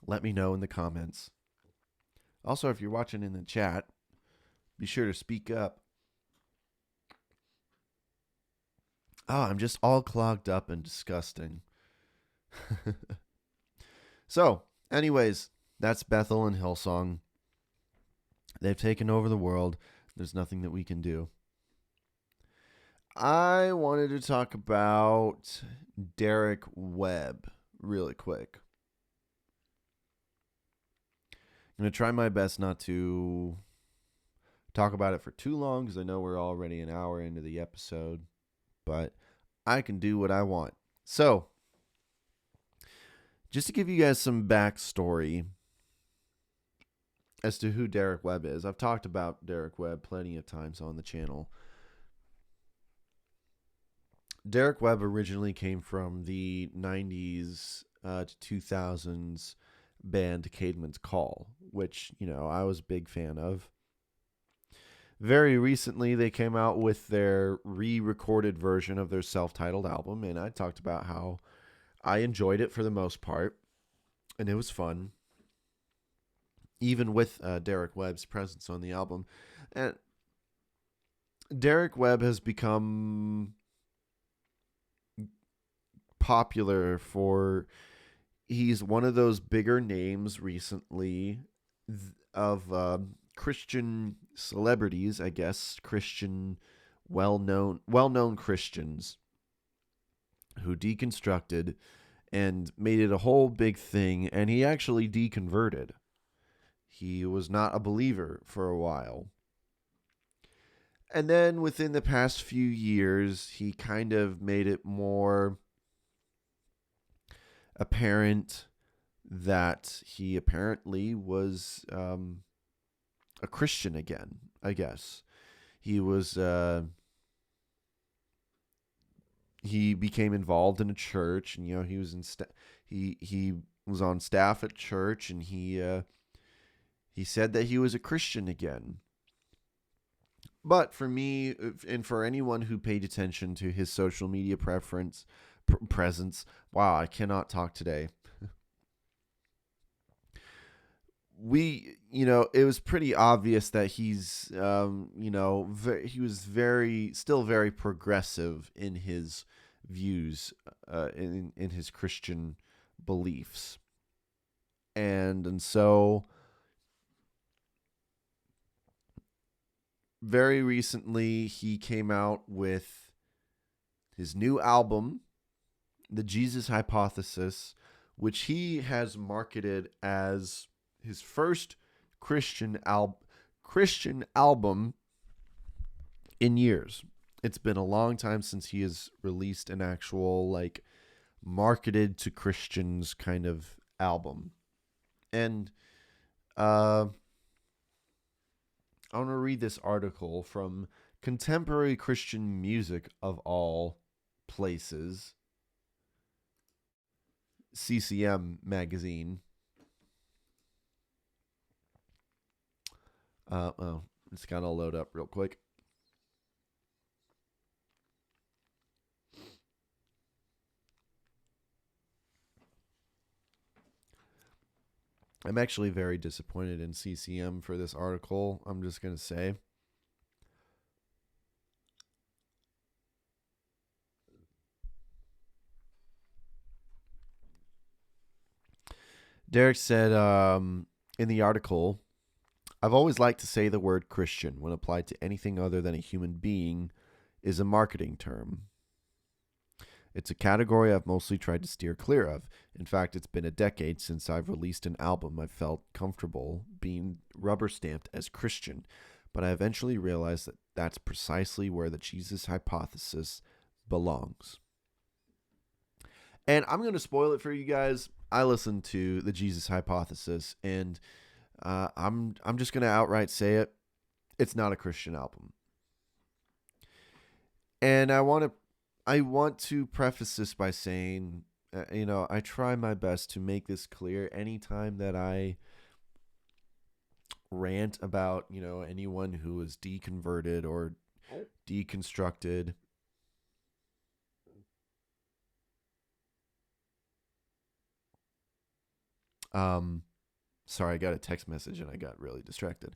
Let me know in the comments. Also, if you're watching in the chat, be sure to speak up. Oh, I'm just all clogged up and disgusting. So, anyways, that's Bethel and Hillsong. They've taken over the world. There's nothing that we can do. I wanted to talk about Derek Webb really quick. I'm going to try my best not to talk about it for too long because I know we're already an hour into the episode, but I can do what I want. So, just to give you guys some backstory as to who Derek Webb is. I've talked about Derek Webb plenty of times on the channel. Derek Webb originally came from the 90s to 2000s band Caedmon's Call, which, I was a big fan of. Very recently, they came out with their re-recorded version of their self-titled album, and I talked about how I enjoyed it for the most part, and it was fun, even with Derek Webb's presence on the album. And Derek Webb has become popular for... He's one of those bigger names recently of Christian celebrities, I guess, Christian, well-known Christians who deconstructed and made it a whole big thing, and he actually deconverted. He was not a believer for a while. And then within the past few years, he kind of made it more apparent that he apparently was a Christian again, I guess. He was he became involved in a church, and he was he was on staff at church, and he said that he was a Christian again. But for me, and for anyone who paid attention to his social media presence. Wow, I cannot talk today. It was pretty obvious that he's, he was still very progressive in his views, in his Christian beliefs. And so very recently he came out with his new album, The Jesus Hypothesis, which he has marketed as his first Christian album in years. It's been a long time since he has released an actual marketed to Christians kind of album. And I want to read this article from Contemporary Christian Music of all places, CCM magazine. It's got to load up real quick. I'm actually very disappointed in CCM for this article, I'm just going to say. Derek said in the article, I've always liked to say the word Christian when applied to anything other than a human being is a marketing term. It's a category I've mostly tried to steer clear of. In fact, it's been a decade since I've released an album I felt comfortable being rubber stamped as Christian, but I eventually realized that that's precisely where the Jesus Hypothesis belongs. And I'm going to spoil it for you guys. I listened to the Jesus Hypothesis, and I'm just going to outright say it. It's not a Christian album. And I want to preface this by saying, I try my best to make this clear anytime that I rant about, anyone who is deconverted or deconstructed. Sorry, I got a text message and I got really distracted.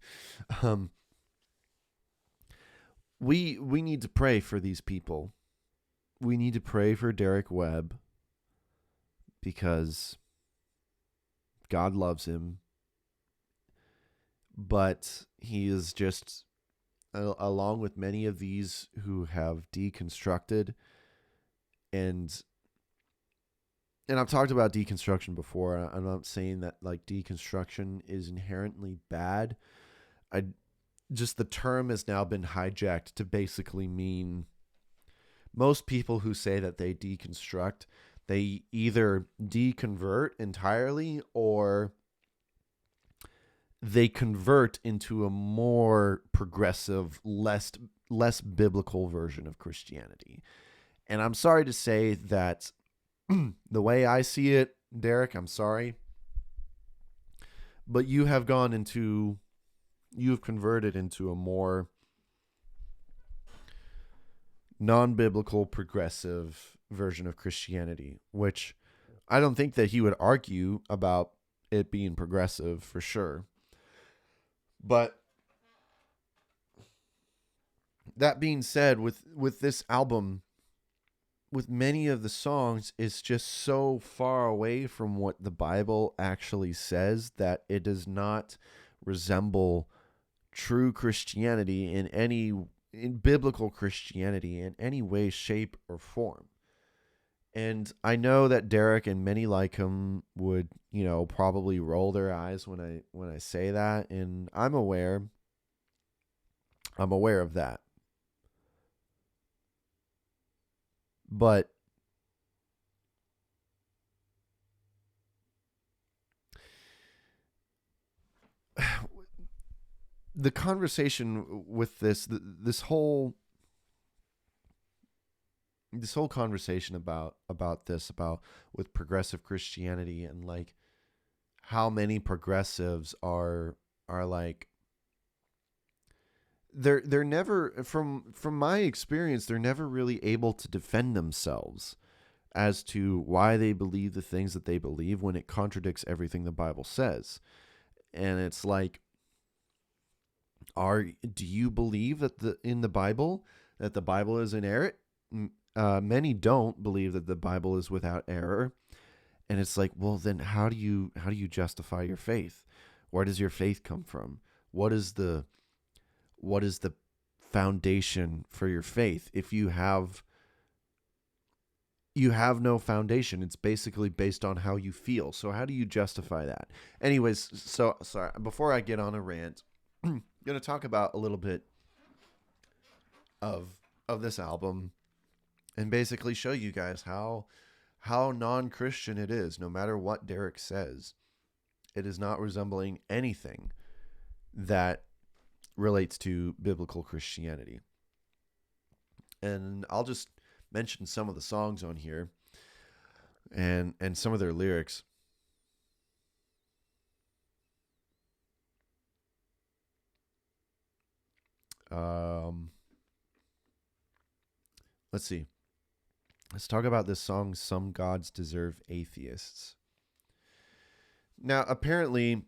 We need to pray for these people. We need to pray for Derek Webb because God loves him, but he is just, along with many of these who have deconstructed, and I've talked about deconstruction before. I'm not saying that deconstruction is inherently bad. Just the term has now been hijacked to basically mean most people who say that they deconstruct, they either deconvert entirely or they convert into a more progressive, less biblical version of Christianity. And I'm sorry to say that the way I see it, Derek, I'm sorry, but you have converted into a more non-biblical, progressive version of Christianity, which I don't think that he would argue about it being progressive for sure. But that being said, with this album, with many of the songs, it's just so far away from what the Bible actually says that it does not resemble true Christianity in biblical Christianity in any way, shape, or form. And I know that Derek and many like him would, probably roll their eyes when I say that, and I'm aware of that. But the conversation with this whole conversation about with progressive Christianity and how many progressives are they're never, from my experience, they're never really able to defend themselves. as to why they believe the things that they believe when it contradicts everything the Bible says. And it's like, do you believe that in the Bible that the Bible is inerrant? Many don't believe that the Bible is without error. And it's like, well, then how do you justify your faith? Where does your faith come from? What is the foundation for your faith? If you have no foundation, it's basically based on how you feel. So how do you justify that? Anyways, so sorry, before I get on a rant, I'm going to talk about a little bit of this album and basically show you guys how non-Christian it is. No matter what Derek says, it is not resembling anything that relates to biblical Christianity. And I'll just mention some of the songs on here and some of their lyrics. Let's see. Let's talk about this song, Some Gods Deserve Atheists. Now, apparently,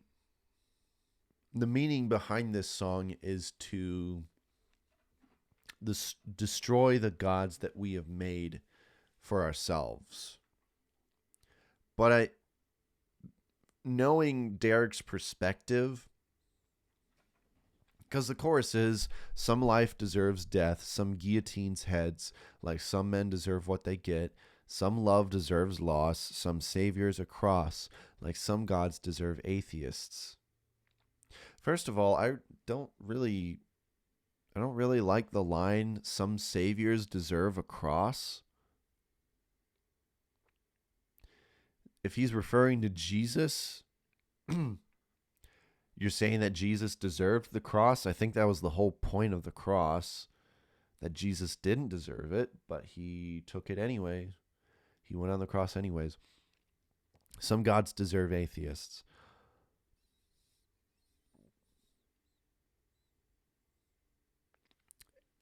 the meaning behind this song is to destroy the gods that we have made for ourselves. But knowing Derek's perspective, because the chorus is, some life deserves death, some guillotines heads, like some men deserve what they get, some love deserves loss, some saviors a cross, like some gods deserve atheists. First of all, I don't really like the line, some saviors deserve a cross. If he's referring to Jesus, you're saying that Jesus deserved the cross. I think that was the whole point of the cross, that Jesus didn't deserve it, but he took it anyway. He went on the cross anyways. Some gods deserve atheists.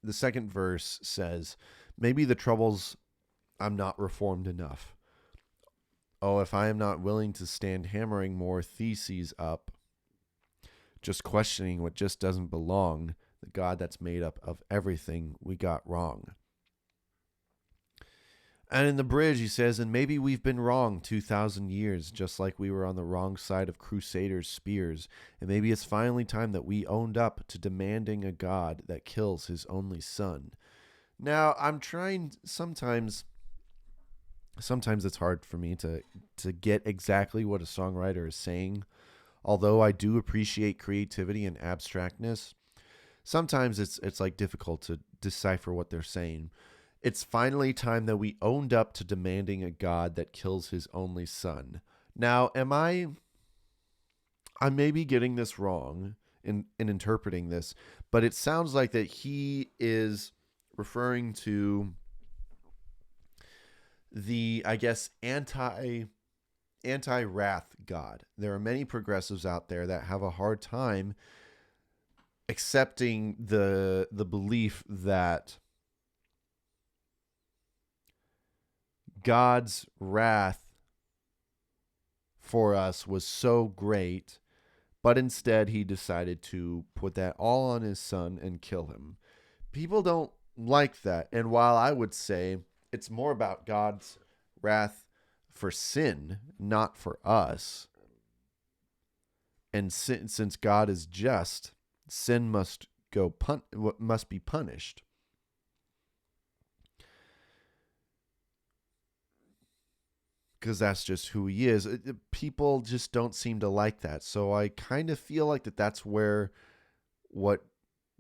The second verse says, maybe the troubles I'm not reformed enough. Oh, if I am not willing to stand hammering more theses up, just questioning what just doesn't belong, the God that's made up of everything we got wrong. And in the bridge, he says, and maybe we've been wrong 2,000 years, just like we were on the wrong side of crusaders' spears. And maybe it's finally time that we owned up to demanding a God that kills his only son. Now, I'm trying, sometimes it's hard for me to get exactly what a songwriter is saying. Although I do appreciate creativity and abstractness, sometimes it's like difficult to decipher what they're saying. It's finally time that we owned up to demanding a God that kills his only son. Now, I may be getting this wrong in interpreting this, but it sounds like that he is referring to the, I guess, anti-wrath God. There are many progressives out there that have a hard time accepting the belief that God's wrath for us was so great, but instead he decided to put that all on his son and kill him. People don't like that. And while I would say it's more about God's wrath for sin, not for us, and since God is just, sin must be punished. Because that's just who he is. People just don't seem to like that. So I kind of feel like that's where what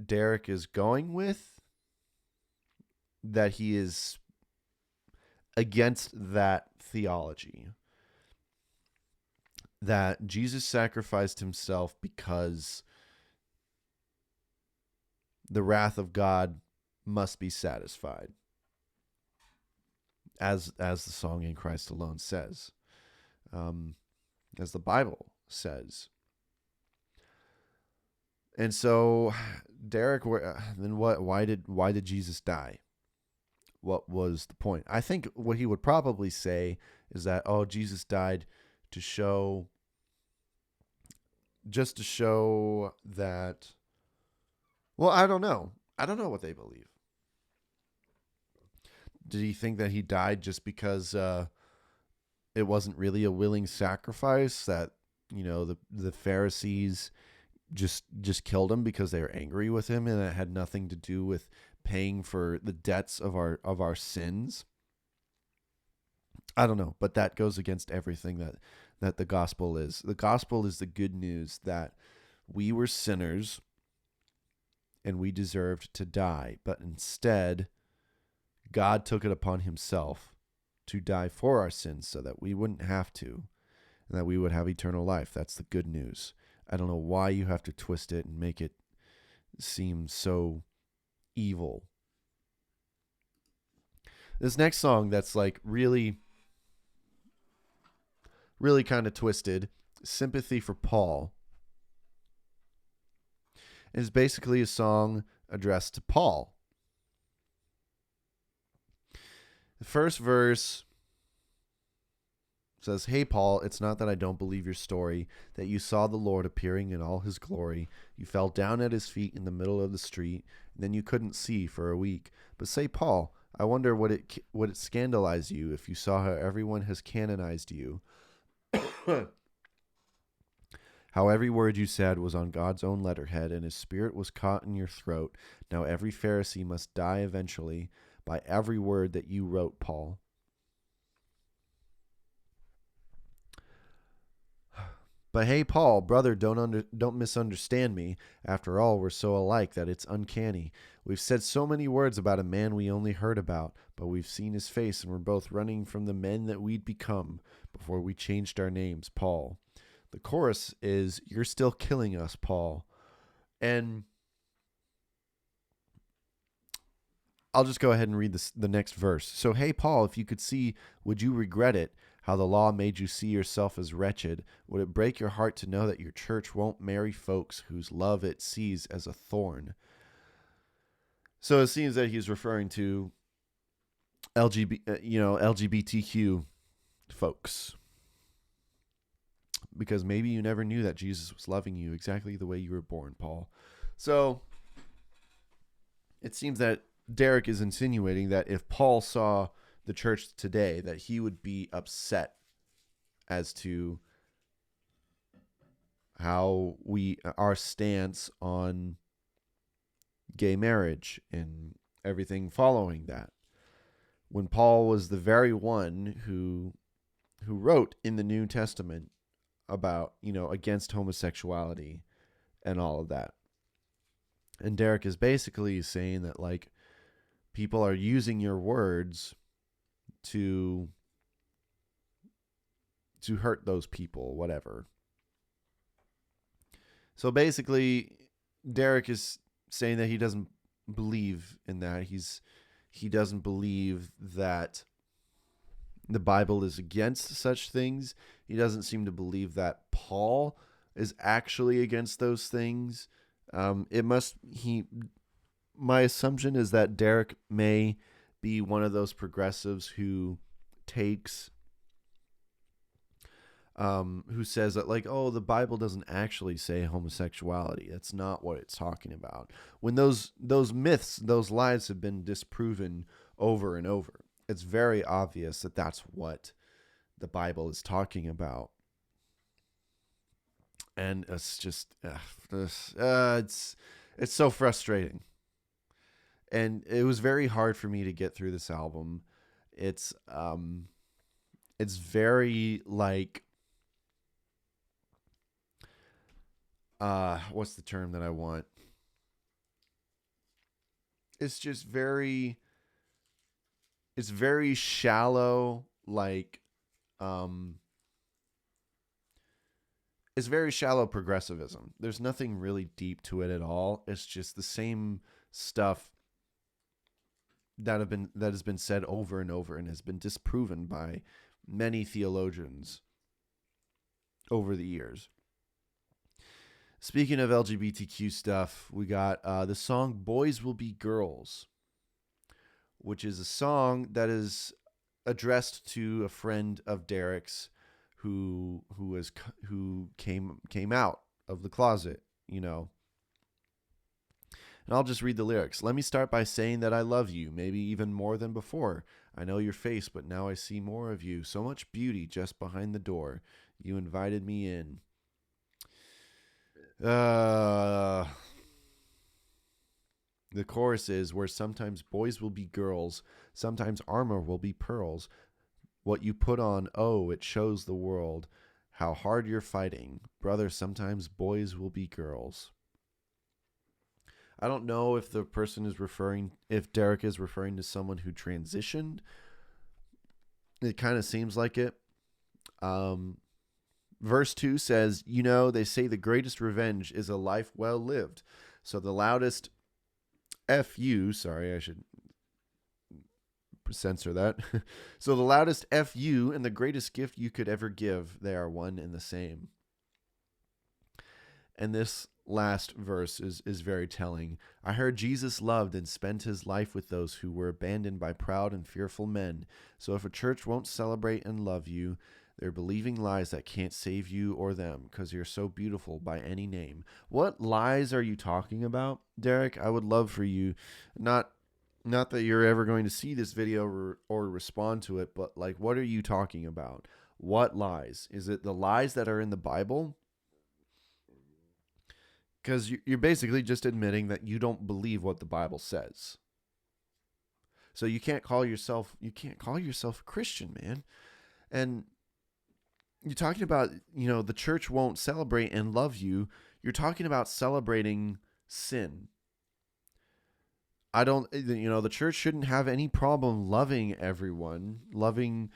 Derek is going with, that he is against that theology. That Jesus sacrificed himself because the wrath of God must be satisfied. As the song In Christ Alone says, as the Bible says. And so, Derek, then what? Why did Jesus die? what was the point. I think what he would probably say is that, oh, Jesus died to show, just to show that, well, I don't know. I don't know what they believe. Did he think that he died just because it wasn't really a willing sacrifice, that, you know, the Pharisees just killed him because they were angry with him, and it had nothing to do with paying for the debts of our sins? I don't know, but that goes against everything that the gospel is. The gospel is the good news that we were sinners and we deserved to die, but instead God took it upon himself to die for our sins so that we wouldn't have to, and that we would have eternal life. That's the good news. I don't know why you have to twist it and make it seem so evil. This next song that's like really kind of twisted, Sympathy for Paul, is basically a song addressed to Paul. The first verse says, "Hey, Paul, it's not that I don't believe your story, that you saw the Lord appearing in all his glory. You fell down at his feet in the middle of the street, and then you couldn't see for a week. But say, Paul, I wonder would it scandalize you if you saw how everyone has canonized you, how every word you said was on God's own letterhead, and his spirit was caught in your throat. Now every Pharisee must die eventually by every word that you wrote, Paul." But hey, Paul, brother, don't misunderstand me. After all, we're so alike that it's uncanny. We've said so many words about a man we only heard about, but we've seen his face, and we're both running from the men that we'd become before we changed our names, Paul. The chorus is, "You're still killing us, Paul." And I'll just go ahead and read the next verse. "So, hey, Paul, if you could see, would you regret it? How the law made you see yourself as wretched? Would it break your heart to know that your church won't marry folks whose love it sees as a thorn?" So it seems that he's referring to LGBTQ folks. Because maybe you never knew that Jesus was loving you exactly the way you were born, Paul. So it seems that Derek is insinuating that if Paul saw the church today, that he would be upset as to how our stance on gay marriage and everything following that, when Paul was the very one who wrote in the New Testament about, against homosexuality and all of that. And Derek is basically saying that, like, people are using your words to hurt those people, whatever. So basically, Derek is saying that he doesn't believe in that. He doesn't believe that the Bible is against such things. He doesn't seem to believe that Paul is actually against those things. My assumption is that Derek may be one of those progressives who takes, who says that, like, oh, the Bible doesn't actually say homosexuality. That's not what it's talking about. When those myths, those lies have been disproven over and over, it's very obvious that that's what the Bible is talking about. And it's just, it's so frustrating. And it was very hard for me to get through this album. It's very like, what's the term that I want? It's just it's very shallow, like, it's very shallow progressivism. There's nothing really deep to it at all. It's just the same stuff that has been said over and over and has been disproven by many theologians over the years. Speaking of LGBTQ stuff, we got the song "Boys Will Be Girls," which is a song that is addressed to a friend of Derek's who came out of the closet, you know. And I'll just read the lyrics. Let me start by saying that I love you, maybe even more than before. I know your face, but now I see more of you. So much beauty just behind the door. You invited me in. The chorus is where sometimes boys will be girls, sometimes armor will be pearls. What you put on, oh, it shows the world how hard you're fighting. Brother, sometimes boys will be girls. I don't know if the person is if Derek is referring to someone who transitioned. It kind of seems like it. Verse 2 says, you know, they say the greatest revenge is a life well lived. So the loudest F-U, sorry, I should censor that. So the loudest F-U and the greatest gift you could ever give, they are one and the same. And this last verse is very telling. I heard Jesus loved and spent his life with those who were abandoned by proud and fearful men. So if a church won't celebrate and love you, they're believing lies that can't save you or them because you're so beautiful by any name. What lies are you talking about, Derek? I would love for you, not that you're ever going to see this video or respond to it, but like, what are you talking about? What lies? Is it the lies that are in the Bible? Because you're basically just admitting that you don't believe what the Bible says. So you can't call yourself a Christian, man. And you're talking about, you know, the church won't celebrate and love you. You're talking about celebrating sin. The church shouldn't have any problem loving everyone, loving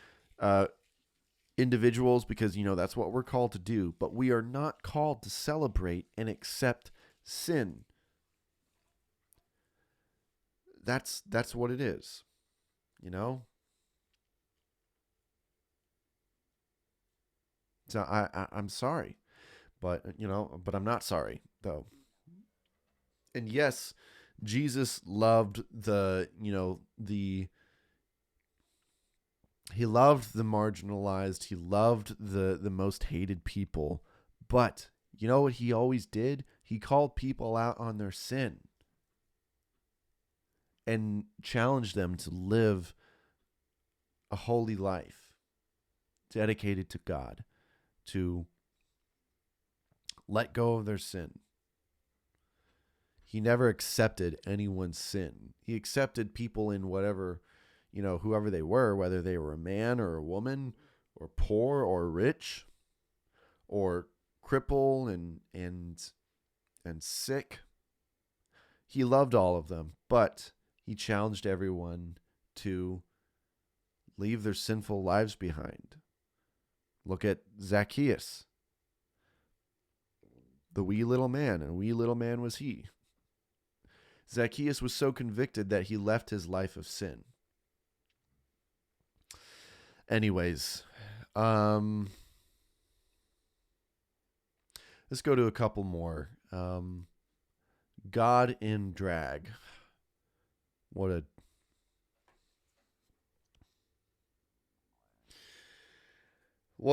individuals, because, you know, that's what we're called to do. But we are not called to celebrate and accept sin. That's what it is, you know? So I'm sorry, but I'm not sorry though. And yes, Jesus loved he loved the marginalized. He loved the most hated people. But you know what he always did? He called people out on their sin and challenged them to live a holy life dedicated to God, to let go of their sin. He never accepted anyone's sin. He accepted people in whatever, whoever they were, whether they were a man or a woman or poor or rich or crippled and sick. He loved all of them, but he challenged everyone to leave their sinful lives behind. Look at Zacchaeus, the wee little man, and wee little man was he. Zacchaeus was so convicted that he left his life of sin. Anyways, let's go to a couple more. God in Drag. What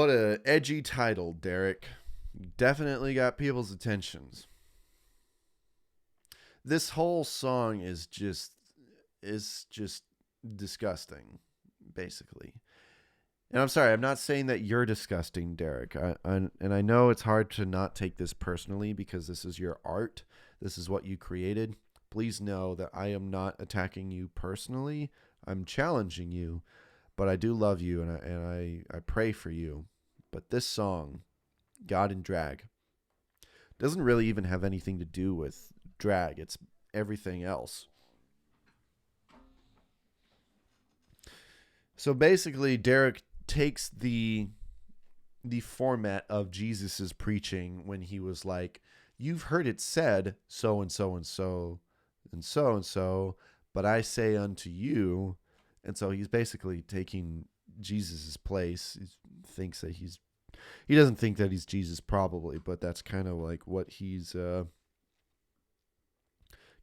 a edgy title, Derek. Definitely got people's attentions. This whole song is just disgusting, basically. And I'm sorry, I'm not saying that you're disgusting, Derek. And I know it's hard to not take this personally because this is your art. This is what you created. Please know that I am not attacking you personally. I'm challenging you, but I do love you and I pray for you. But this song, God in Drag, doesn't really even have anything to do with drag. It's everything else. So basically, Derek takes the format of Jesus's preaching when he was like, you've heard it said so and so and so and so and so, but I say unto you. And so he's basically taking Jesus's place. He doesn't think that he's Jesus probably, but that's kind of like what he's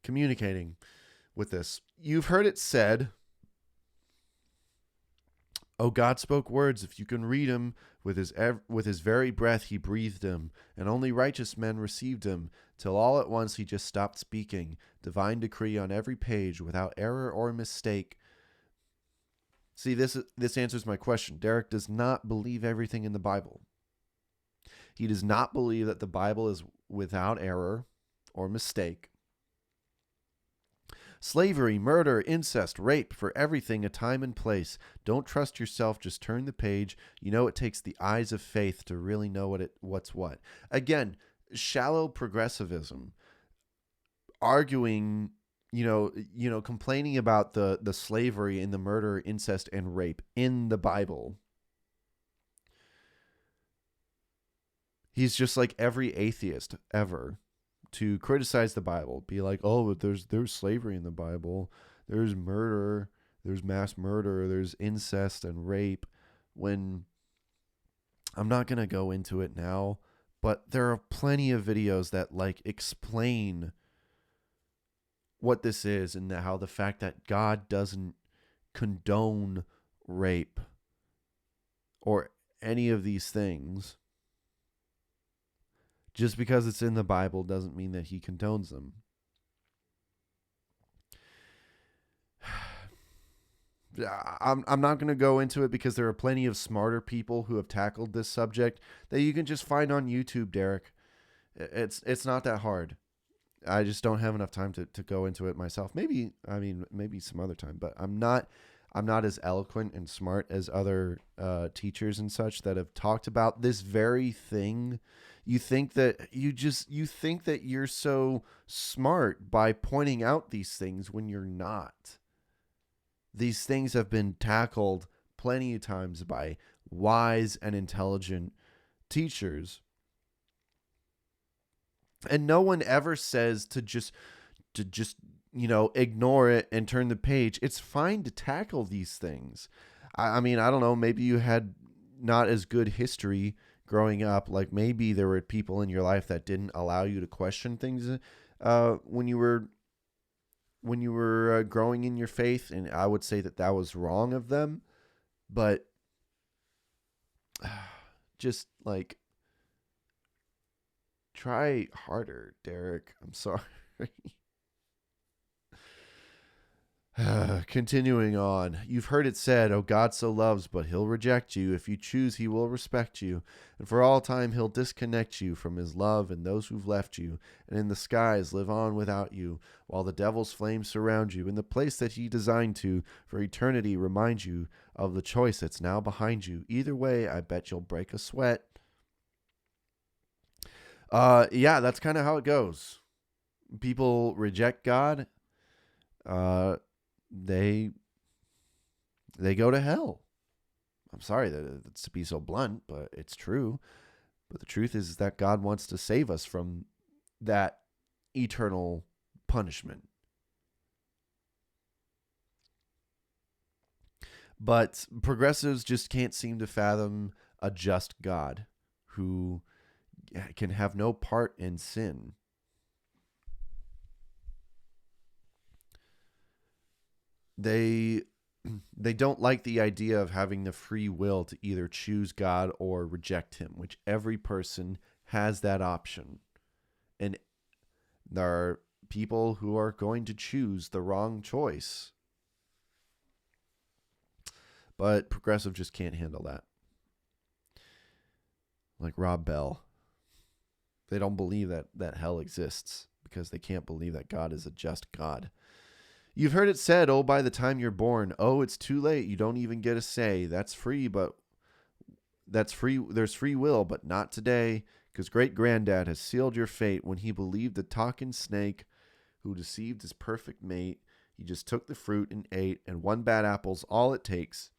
communicating with this. You've heard it said, Oh, God spoke words, if you can read him. With his very breath he breathed him, and only righteous men received him, till all at once he just stopped speaking. Divine decree on every page, without error or mistake. See, this answers my question. Derek does not believe everything in the Bible. He does not believe that the Bible is without error or mistake. Slavery, murder, incest, rape, for everything a time and place. Don't trust yourself, just turn the page. You know it takes the eyes of faith to really know what's what. Again, shallow progressivism, arguing, complaining about the slavery and the murder, incest, and rape in the Bible. He's just like every atheist ever to criticize the Bible, be like, oh, but there's slavery in the Bible, there's murder, there's mass murder, there's incest and rape, when I'm not going to go into it now, but there are plenty of videos that like explain what this is, and how the fact that God doesn't condone rape or any of these things. Just because it's in the Bible doesn't mean that he condones them. I'm not going to go into it because there are plenty of smarter people who have tackled this subject that you can just find on YouTube, Derek. It's not that hard. I just don't have enough time to go into it myself. Maybe some other time, but I'm not as eloquent and smart as other teachers and such that have talked about this very thing. You think that you're so smart by pointing out these things when you're not. These things have been tackled plenty of times by wise and intelligent teachers. And no one ever says to just ignore it and turn the page. It's fine to tackle these things. I mean, I don't know, maybe you had not as good history growing up. Like maybe there were people in your life that didn't allow you to question things when you were growing in your faith, and I would say that was wrong of them. But just like try harder, Derek. I'm sorry. Continuing on, you've heard it said, oh, God so loves, but he'll reject you. If you choose, he will respect you. And for all time, he'll disconnect you from his love and those who've left you. And in the skies, live on without you, while the devil's flames surround you. In the place that he designed to, for eternity, remind you of the choice that's now behind you. Either way, I bet you'll break a sweat. Yeah, that's kind of how it goes. People reject God. They go to hell. I'm sorry that's to be so blunt, but it's true. But the truth is that God wants to save us from that eternal punishment. But progressives just can't seem to fathom a just God who can have no part in sin. They don't like the idea of having the free will to either choose God or reject him, which every person has that option. And there are people who are going to choose the wrong choice. But progressive just can't handle that. Like Rob Bell. They don't believe that hell exists because they can't believe that God is a just God. You've heard it said, oh, by the time you're born, oh, it's too late. You don't even get a say. That's free, but that's free. There's free will, but not today, because great-granddad has sealed your fate when he believed the talking snake who deceived his perfect mate. He just took the fruit and ate, and one bad apple's all it takes.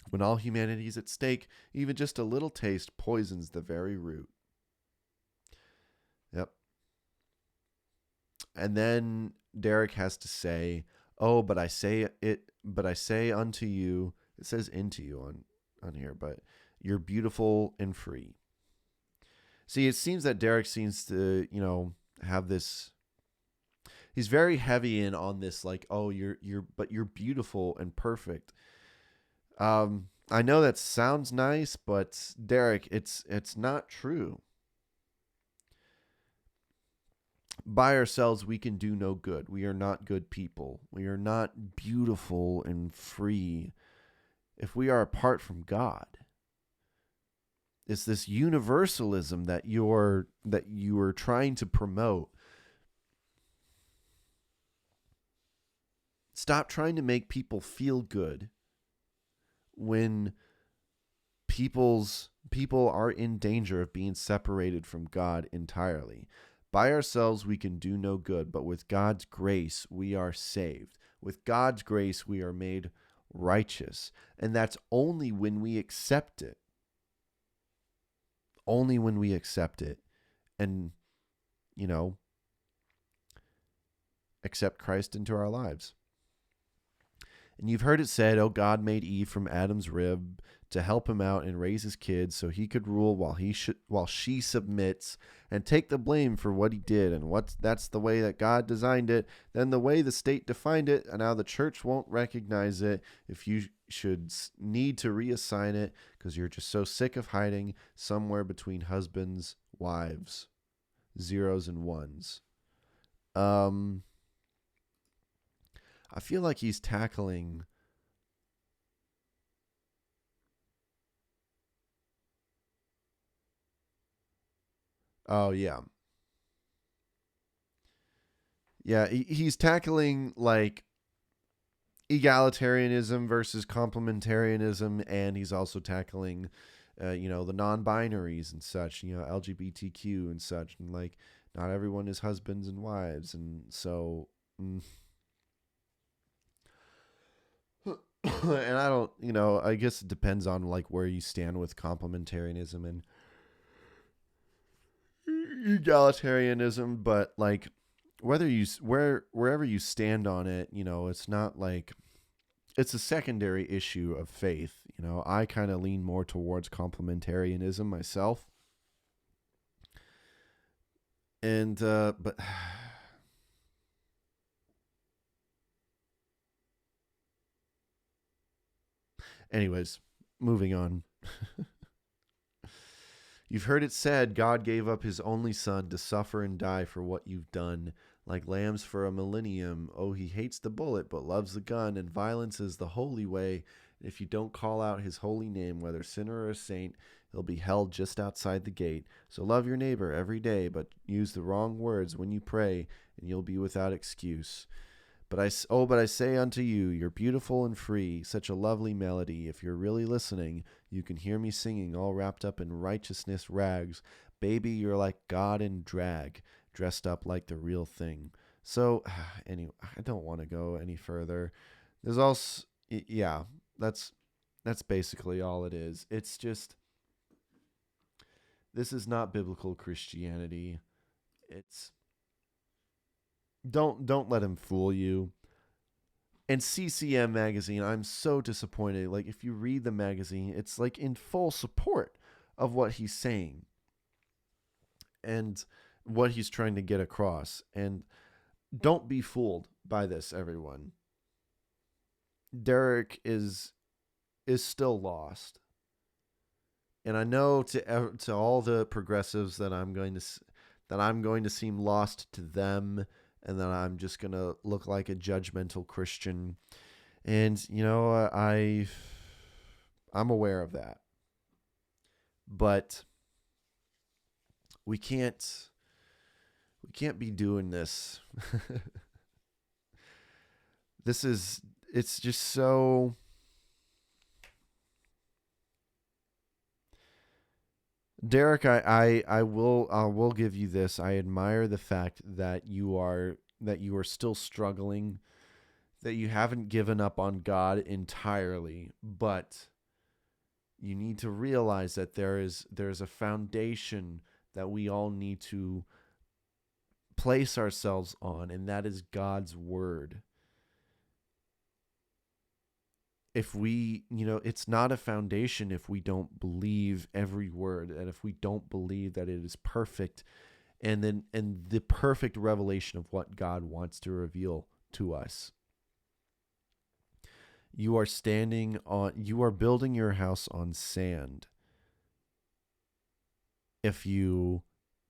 When all humanity's at stake, even just a little taste poisons the very root. Yep. And then Derek has to say, oh, but I say unto you, it says into you on here, but you're beautiful and free. See, it seems that Derek seems to, have this, he's very heavy in on this, like, oh, you're beautiful and perfect. I know that sounds nice, but Derek, it's not true. By ourselves, we can do no good. We are not good people. We are not beautiful and free if we are apart from God. It's this universalism that you are trying to promote. Stop trying to make people feel good when people are in danger of being separated from God entirely. By ourselves, we can do no good, but with God's grace, we are saved. With God's grace, we are made righteous. And that's only when we accept it. Only when we accept it and, accept Christ into our lives. And you've heard it said, oh, God made Eve from Adam's rib to help him out and raise his kids so he could rule while she submits and take the blame for what he did. And that's the way that God designed it, then the way the state defined it, and now the church won't recognize it. If you should need to reassign it because you're just so sick of hiding somewhere between husbands, wives, zeros and ones. I feel like he's tackling he's tackling like egalitarianism versus complementarianism, and he's also tackling the non-binaries and such, LGBTQ and such, and like not everyone is husbands and wives, and so and I don't, I guess it depends on like where you stand with complementarianism and egalitarianism, but like wherever you stand on it, it's not like it's a secondary issue of faith. I kind of lean more towards complementarianism myself. And but anyways, moving on. You've heard it said, God gave up his only son to suffer and die for what you've done. Like lambs for a millennium. Oh, he hates the bullet but loves the gun, and violence is the holy way. If you don't call out his holy name, whether sinner or saint, he'll be held just outside the gate. So love your neighbor every day, but use the wrong words when you pray, and you'll be without excuse. But I say unto you, you're beautiful and free, such a lovely melody. If you're really listening, you can hear me singing all wrapped up in righteousness rags. Baby, you're like God in drag, dressed up like the real thing. So, anyway, I don't want to go any further. There's also, that's basically all it is. It's just, this is not biblical Christianity. It's, don't let him fool you. And CCM magazine, I'm so disappointed. Like, if you read the magazine, it's like in full support of what he's saying and what he's trying to get across. And don't be fooled by this, everyone. Derek is still lost. And I know to all the progressives that I'm going to seem lost to them, and then I'm just going to look like a judgmental Christian. And, I'm aware of that. But we can't be doing this. It's just so... Derek, I will give you this. I admire the fact that you are still struggling, that you haven't given up on God entirely, but you need to realize that there's a foundation that we all need to place ourselves on, and that is God's word. If we, it's not a foundation if we don't believe every word, and if we don't believe that it is perfect, and the perfect revelation of what God wants to reveal to us. You are building your house on sand. If you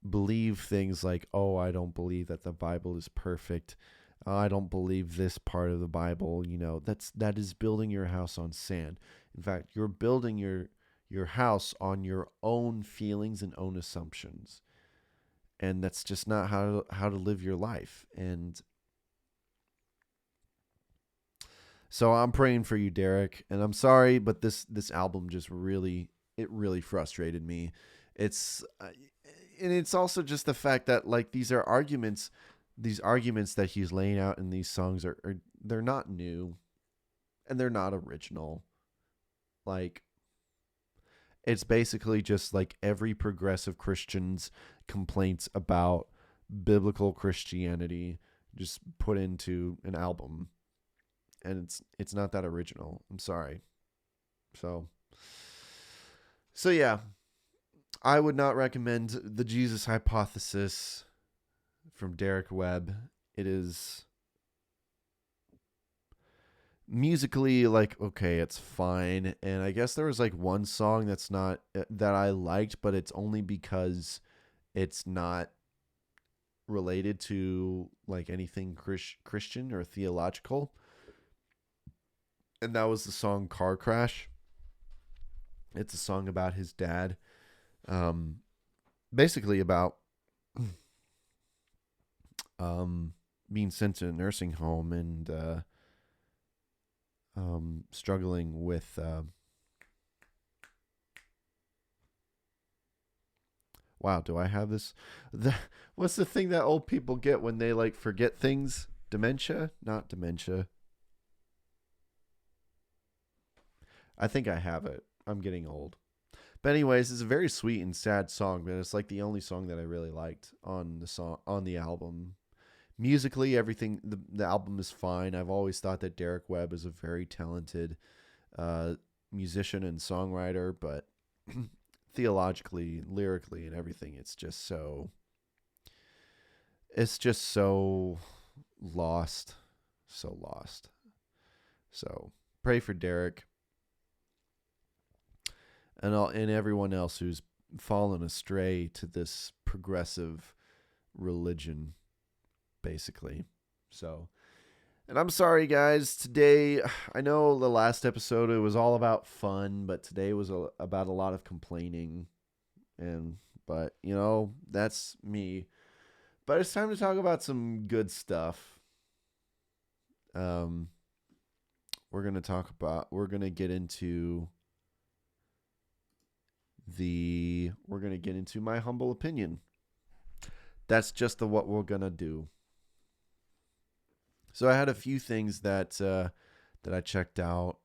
believe things like, oh, I don't believe that the Bible is perfect. I don't believe this part of the Bible, that is building your house on sand. In fact, you're building your house on your own feelings and own assumptions. And that's just not how to live your life. And so I'm praying for you, Derek. And I'm sorry, but this album just really frustrated me. It's also just the fact that like these arguments that he's laying out in these songs are they're not new, and they're not original. Like, it's basically just like every progressive Christian's complaints about biblical Christianity just put into an album, and it's not that original. I'm sorry. So yeah, I would not recommend the Jesus Hypothesis from Derek Webb. It is musically like, okay, it's fine. And I guess there was like one song that I liked, but it's only because it's not related to like anything Christian or theological. And that was the song Car Crash. It's a song about his dad. Basically about being sent to a nursing home and struggling with wow, do I have this? What's the thing that old people get when they like forget things? Dementia? Not dementia. I think I have it. I'm getting old. But anyways, it's a very sweet and sad song, but it's like the only song that I really liked on the album. Musically, everything, the album is fine. I've always thought that Derek Webb is a very talented musician and songwriter, but theologically, lyrically, and everything, it's just so lost. So lost. So pray for Derek and everyone else who's fallen astray to this progressive religion, basically. So, and I'm sorry, guys. Today, I know the last episode, it was all about fun, but today was about a lot of complaining. But, that's me. But it's time to talk about some good stuff. We're going to get into my humble opinion. That's just what we're going to do. So I had a few things that I checked out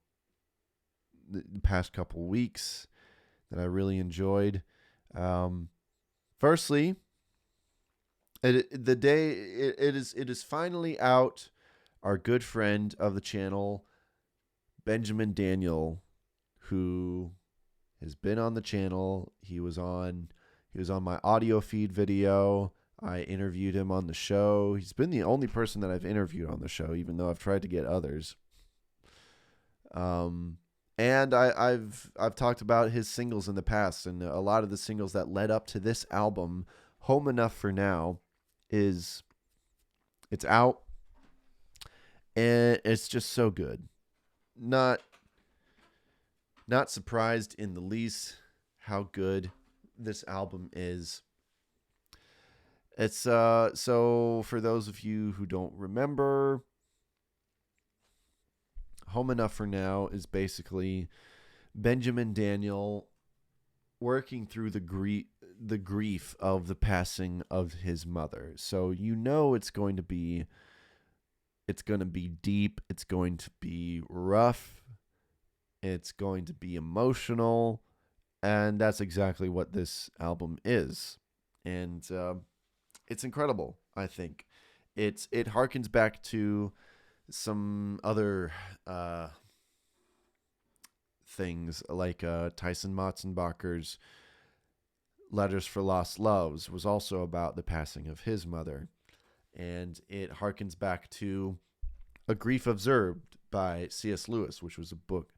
the past couple weeks that I really enjoyed. Firstly, it is finally out. Our good friend of the channel, Benjamin Daniel, who has been on the channel. He was on my audio feed video. I interviewed him on the show. He's been the only person that I've interviewed on the show, even though I've tried to get others. And I've talked about his singles in the past, and a lot of the singles that led up to this album, Home Enough for Now, it's out, and it's just so good. Not surprised in the least how good this album is. It's so for those of you who don't remember, Home Enough for Now is basically Benjamin Daniel working through the grief of the passing of his mother. So it's going to be deep, it's going to be rough, it's going to be emotional, and that's exactly what this album is. And it's incredible, I think. It harkens back to some other things, like Tyson Motzenbacher's Letters for Lost Loves was also about the passing of his mother. And it harkens back to A Grief Observed by C.S. Lewis, which was a book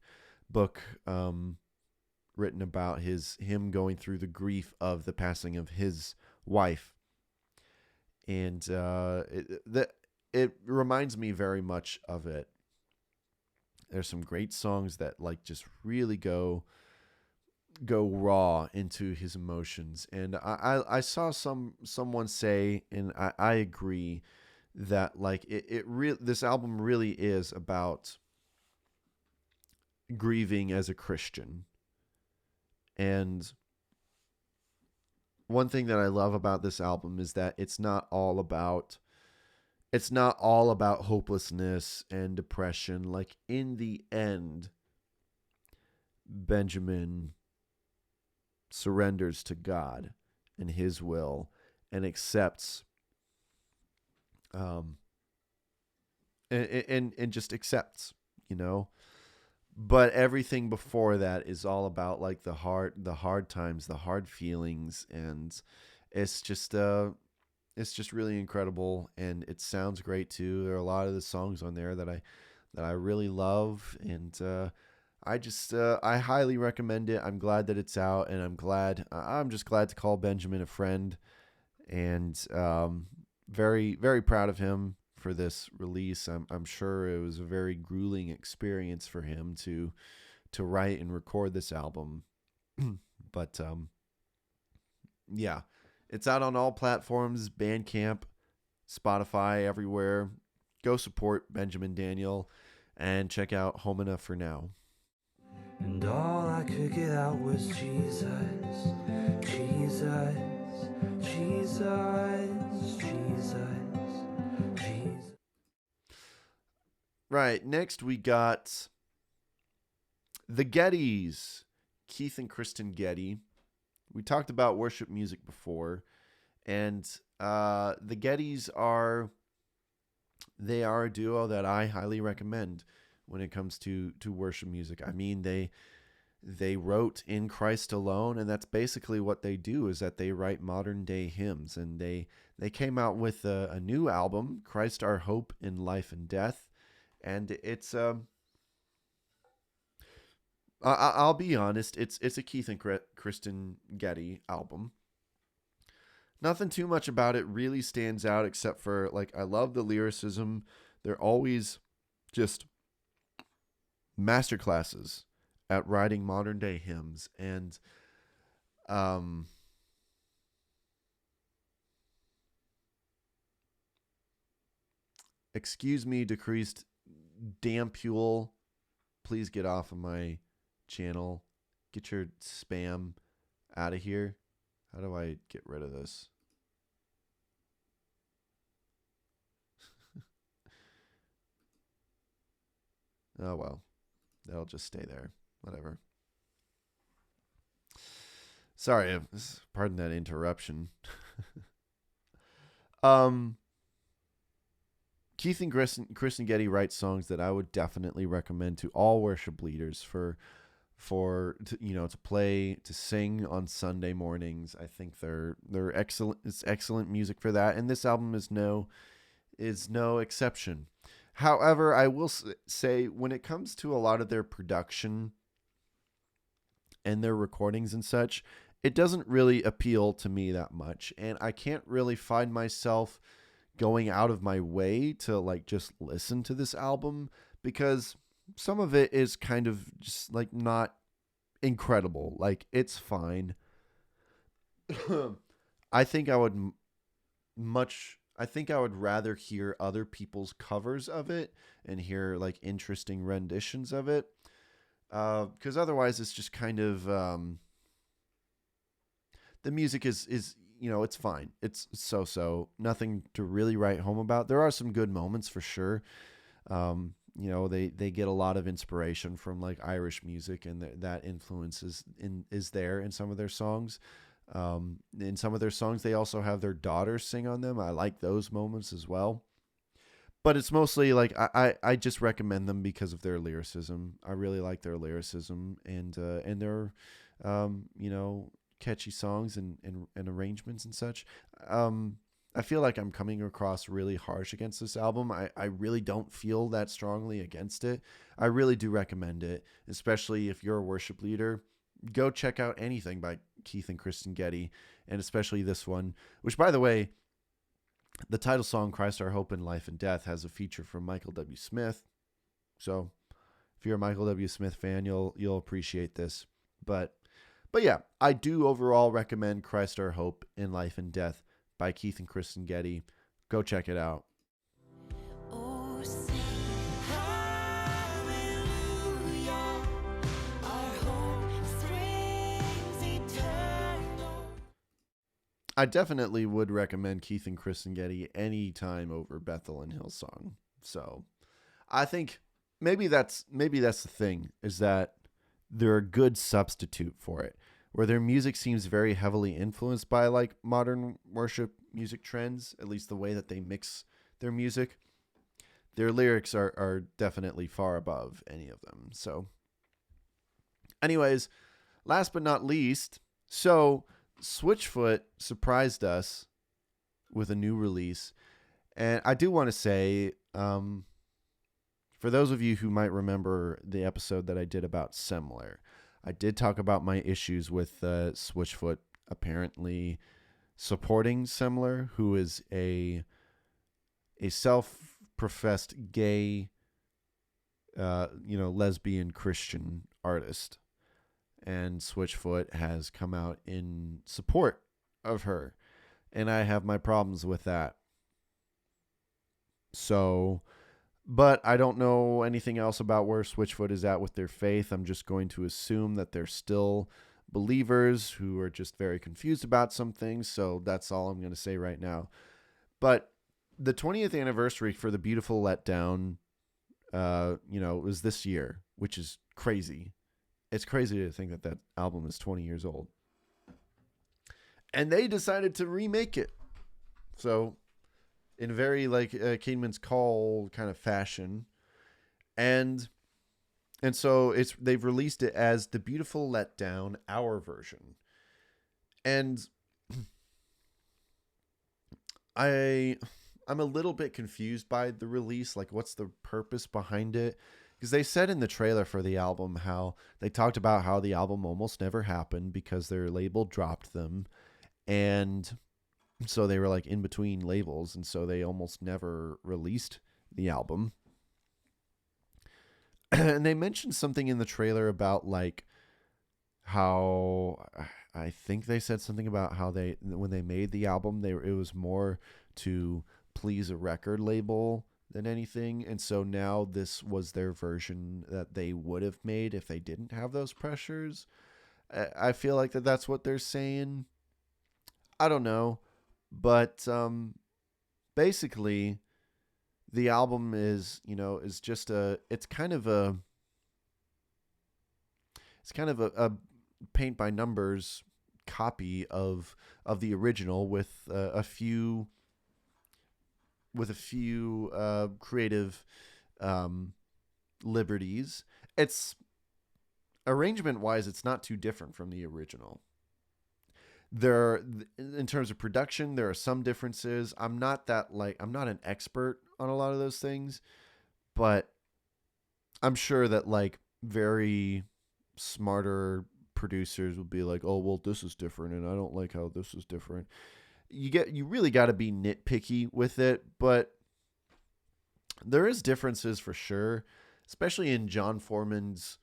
written about him going through the grief of the passing of his wife. And it reminds me very much of it. There's some great songs that like just really go raw into his emotions. And I saw someone say, and I agree, that like this album really is about grieving as a Christian. And one thing that I love about this album is that it's not all about hopelessness and depression. Like in the end, Benjamin surrenders to God and his will and accepts and just accepts, you know. But everything before that is all about like the hard times, the hard feelings, and it's just really incredible, and it sounds great too. There are a lot of the songs on there that I really love, and I highly recommend it. I'm glad that it's out, and I'm just glad to call Benjamin a friend, and very, very proud of him for this release. I'm sure it was a very grueling experience for him to write and record this album. But yeah, it's out on all platforms, Bandcamp, Spotify, everywhere. Go support Benjamin Daniel and check out Home Enough for Now. And all I could get out was Jesus, Jesus, Jesus, Jesus, Jesus. Right, next we got the Gettys, Keith and Kristen Getty. We talked about worship music before, and the Gettys are a duo that I highly recommend when it comes to worship music. I mean, they wrote In Christ Alone, and that's basically what they do, is that they write modern day hymns, and they came out with a new album, Christ Our Hope in Life and Death, and it's I'll be honest, it's a Keith and Kristen Getty album. Nothing too much about it really stands out, except for like I love the lyricism. They're always just masterclasses at writing modern day hymns, and excuse me, decreased Dampule, please get off of my channel. Get your spam out of here. How do I get rid of this? Oh well, that'll just stay there. Whatever. Sorry, pardon that interruption. Keith and Kristen Getty write songs that I would definitely recommend to all worship leaders to play, to sing on Sunday mornings. I think they're excellent. It's excellent music for that, and this album is no exception. However, I will say when it comes to a lot of their production and their recordings and such, it doesn't really appeal to me that much, and I can't really find myself going out of my way to like just listen to this album, because some of it is kind of just like not incredible. Like, it's fine. I think I would rather hear other people's covers of it and hear like interesting renditions of it. Because otherwise it's just kind of, the music is, it's fine. It's so nothing to really write home about. There are some good moments for sure. They get a lot of inspiration from like Irish music, and that influence is there in some of their songs. In some of their songs, they also have their daughters sing on them. I like those moments as well. But it's mostly like I just recommend them because of their lyricism. I really like their lyricism and their catchy songs and arrangements and such. I feel like I'm coming across really harsh against this album. I really don't feel that strongly against it. I really do recommend it, especially if you're a worship leader. Go check out anything by Keith and Kristen Getty, and especially this one, which, by the way, the title song, Christ Our Hope in Life and Death, has a feature from Michael W. Smith. So if you're a Michael W. Smith fan, you'll appreciate this. But yeah, I do overall recommend Christ Our Hope in Life and Death by Keith and Kristen Getty. Go check it out. Oh, sing hallelujah, our hope springs eternal. I definitely would recommend Keith and Kristen Getty any time over Bethel and Hillsong. So I think maybe that's the thing, is that they're a good substitute for it, where their music seems very heavily influenced by like modern worship music trends, at least the way that they mix their music. Their lyrics are definitely far above any of them. So anyways, last but not least, so Switchfoot surprised us with a new release. And I do want to say, for those of you who might remember the episode that I did about Semler, I did talk about my issues with Switchfoot apparently supporting Semler, who is a self-professed gay, lesbian Christian artist. And Switchfoot has come out in support of her. And I have my problems with that. So, but I don't know anything else about where Switchfoot is at with their faith. I'm just going to assume that they're still believers who are just very confused about some things. So that's all I'm going to say right now. But the 20th anniversary for The Beautiful Letdown, was this year, which is crazy. It's crazy to think that that album is 20 years old. And they decided to remake it. So in very like Caedmon's Call kind of fashion. And so they've released it as The Beautiful Letdown, our version. And I'm a little bit confused by the release. Like, what's the purpose behind it? Because they said in the trailer for the album how they talked about how the album almost never happened because their label dropped them. And so they were like in between labels. And so they almost never released the album. And they mentioned something in the trailer about like how I think they said something about how when they made the album, it was more to please a record label than anything. And so now this was their version that they would have made if they didn't have those pressures. I feel like that's what they're saying. I don't know. But basically the album is just it's kind of a paint by numbers copy of the original with a few creative liberties. It's arrangement wise, it's not too different from the original. In terms of production, there are some differences. I'm not an expert on a lot of those things, but I'm sure that like very smarter producers will be like, oh, well, this is different and I don't like how this is different. You really got to be nitpicky with it, but there is differences for sure, especially in John Foreman's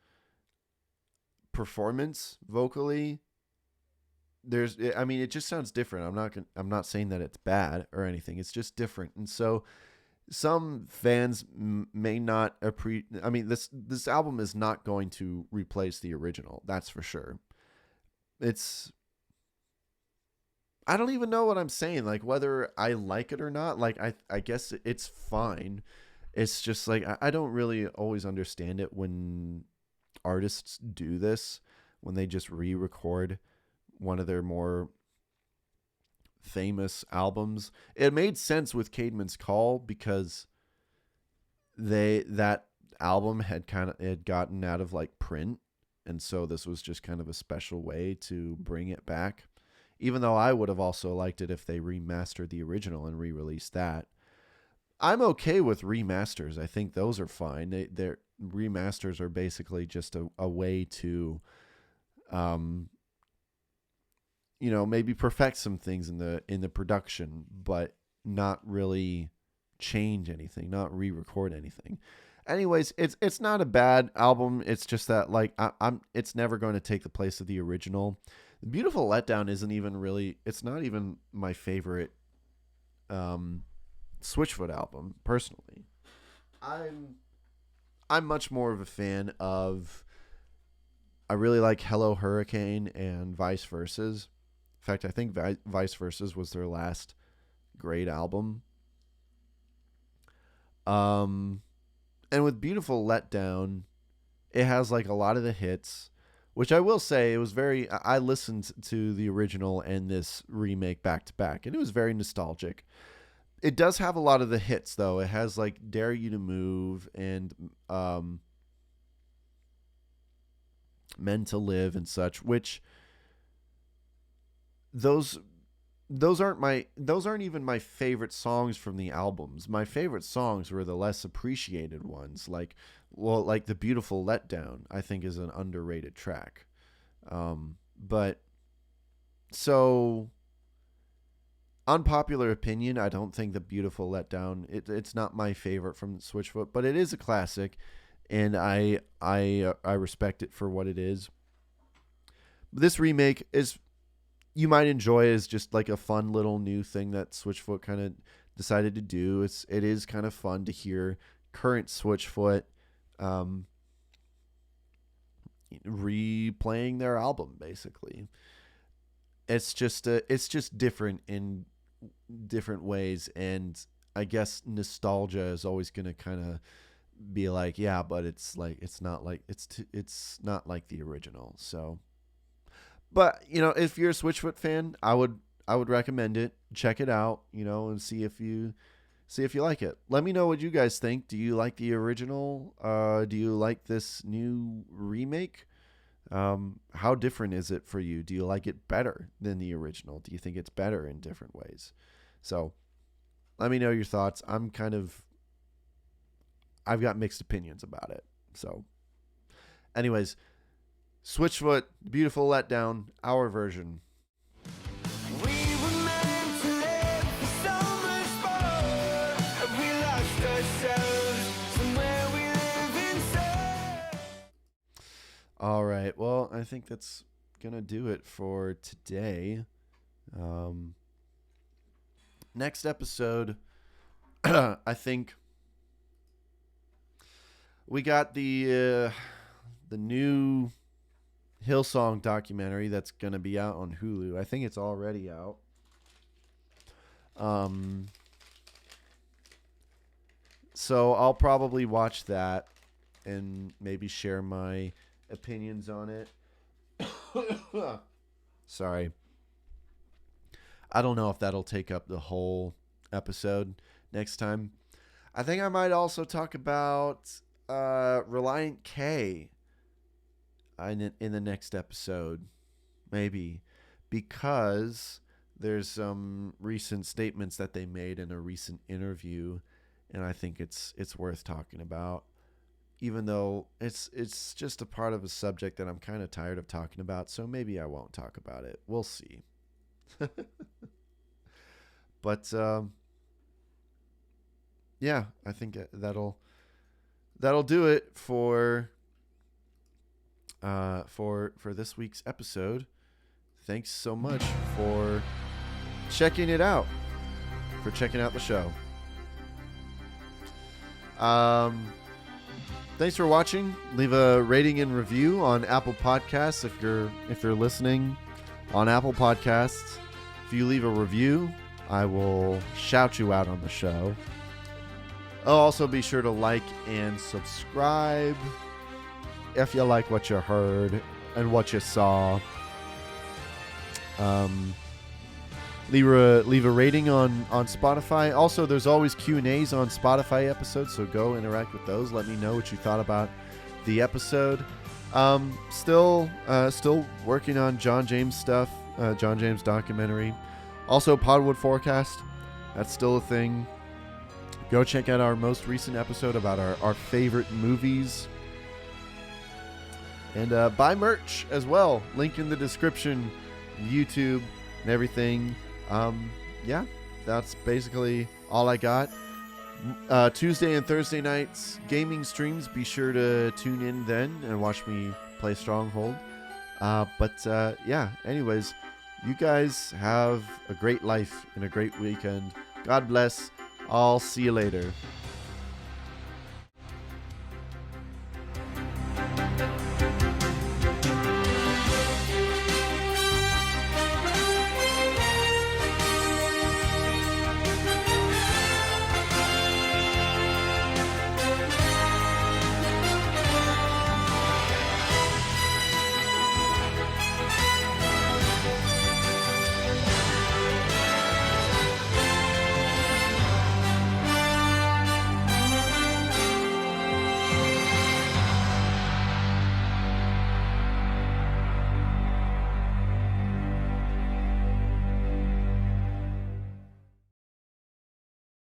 performance vocally. It just sounds different. I'm not saying that it's bad or anything. It's just different. And so some fans may not appreciate. This album is not going to replace the original. That's for sure. I don't even know what I'm saying. Like whether I like it or not, like I guess it's fine. It's just like, I don't really always understand it when artists do this, when they just re-record one of their more famous albums. It made sense with Caedmon's Call because that album had gotten out of like print, and so this was just kind of a special way to bring it back, even though I would have also liked it if they remastered the original and re-released that. I'm okay with remasters. I think those are fine. They're remasters are basically just a way to, maybe perfect some things in the production, but not really change anything, not re-record anything. Anyways, it's not a bad album. It's just that it's never going to take the place of the original. Beautiful Letdown isn't even really. It's not even my favorite Switchfoot album personally. I'm much more of a fan of. I really like Hello Hurricane and Vice Versa's. In fact, I think Vice Versa's was their last great album. And with Beautiful Letdown, it has like a lot of the hits, which I will say it was very. I listened to the original and this remake back to back, and it was very nostalgic. It does have a lot of the hits, though. It has like Dare You to Move and Men to Live and such, which those aren't even my favorite songs from the albums. My favorite songs were the less appreciated ones, like The Beautiful Letdown, I think is an underrated track. But so unpopular opinion, I don't think The Beautiful Letdown, it's not my favorite from Switchfoot, but it is a classic, and I respect it for what it is. This remake is, you might enjoy as just like a fun little new thing that Switchfoot kind of decided to do. It is kind of fun to hear current Switchfoot replaying their album. Basically, it's just different in different ways, and I guess nostalgia is always going to kind of be like, yeah, but it's not like the original. So. But, if you're a Switchfoot fan, I would recommend it. Check it out, and see if you like it. Let me know what you guys think. Do you like the original? Do you like this new remake? How different is it for you? Do you like it better than the original? Do you think it's better in different ways? So, let me know your thoughts. I've got mixed opinions about it. So, anyways, Switchfoot, Beautiful Letdown, our version. We were meant to live for so much more. We lost ourselves somewhere we live inside. All right. Well, I think that's going to do it for today. Next episode, I think we got the new Hillsong documentary that's going to be out on Hulu. I think it's already out. So I'll probably watch that and maybe share my opinions on it. Sorry. I don't know if that'll take up the whole episode next time. I think I might also talk about Reliant K in the next episode, maybe, because there's some recent statements that they made in a recent interview, and I think it's worth talking about, even though it's just a part of a subject that I'm kind of tired of talking about, so maybe I won't talk about it. We'll see. But yeah, I think that'll do it for this week's episode. Thanks so much for checking it out, for checking out the show. Thanks for watching. Leave a rating and review on Apple Podcasts if you're listening on Apple Podcasts. If you leave a review, I will shout you out on the show. I'll also be sure to like and subscribe if you like what you heard and what you saw. Leave a rating on Spotify. Also, there's always Q&As on Spotify episodes, so go interact with those. Let me know what you thought about the episode. Still working on John James stuff. John James documentary. Also, Podwood Forecast. That's still a thing. Go check out our most recent episode about our favorite movies. And buy merch as well. Link in the description, YouTube, and everything. Yeah, that's basically all I got. Tuesday and Thursday nights gaming streams. Be sure to tune in then and watch me play Stronghold. Yeah, anyways, you guys have a great life and a great weekend. God bless. I'll see you later.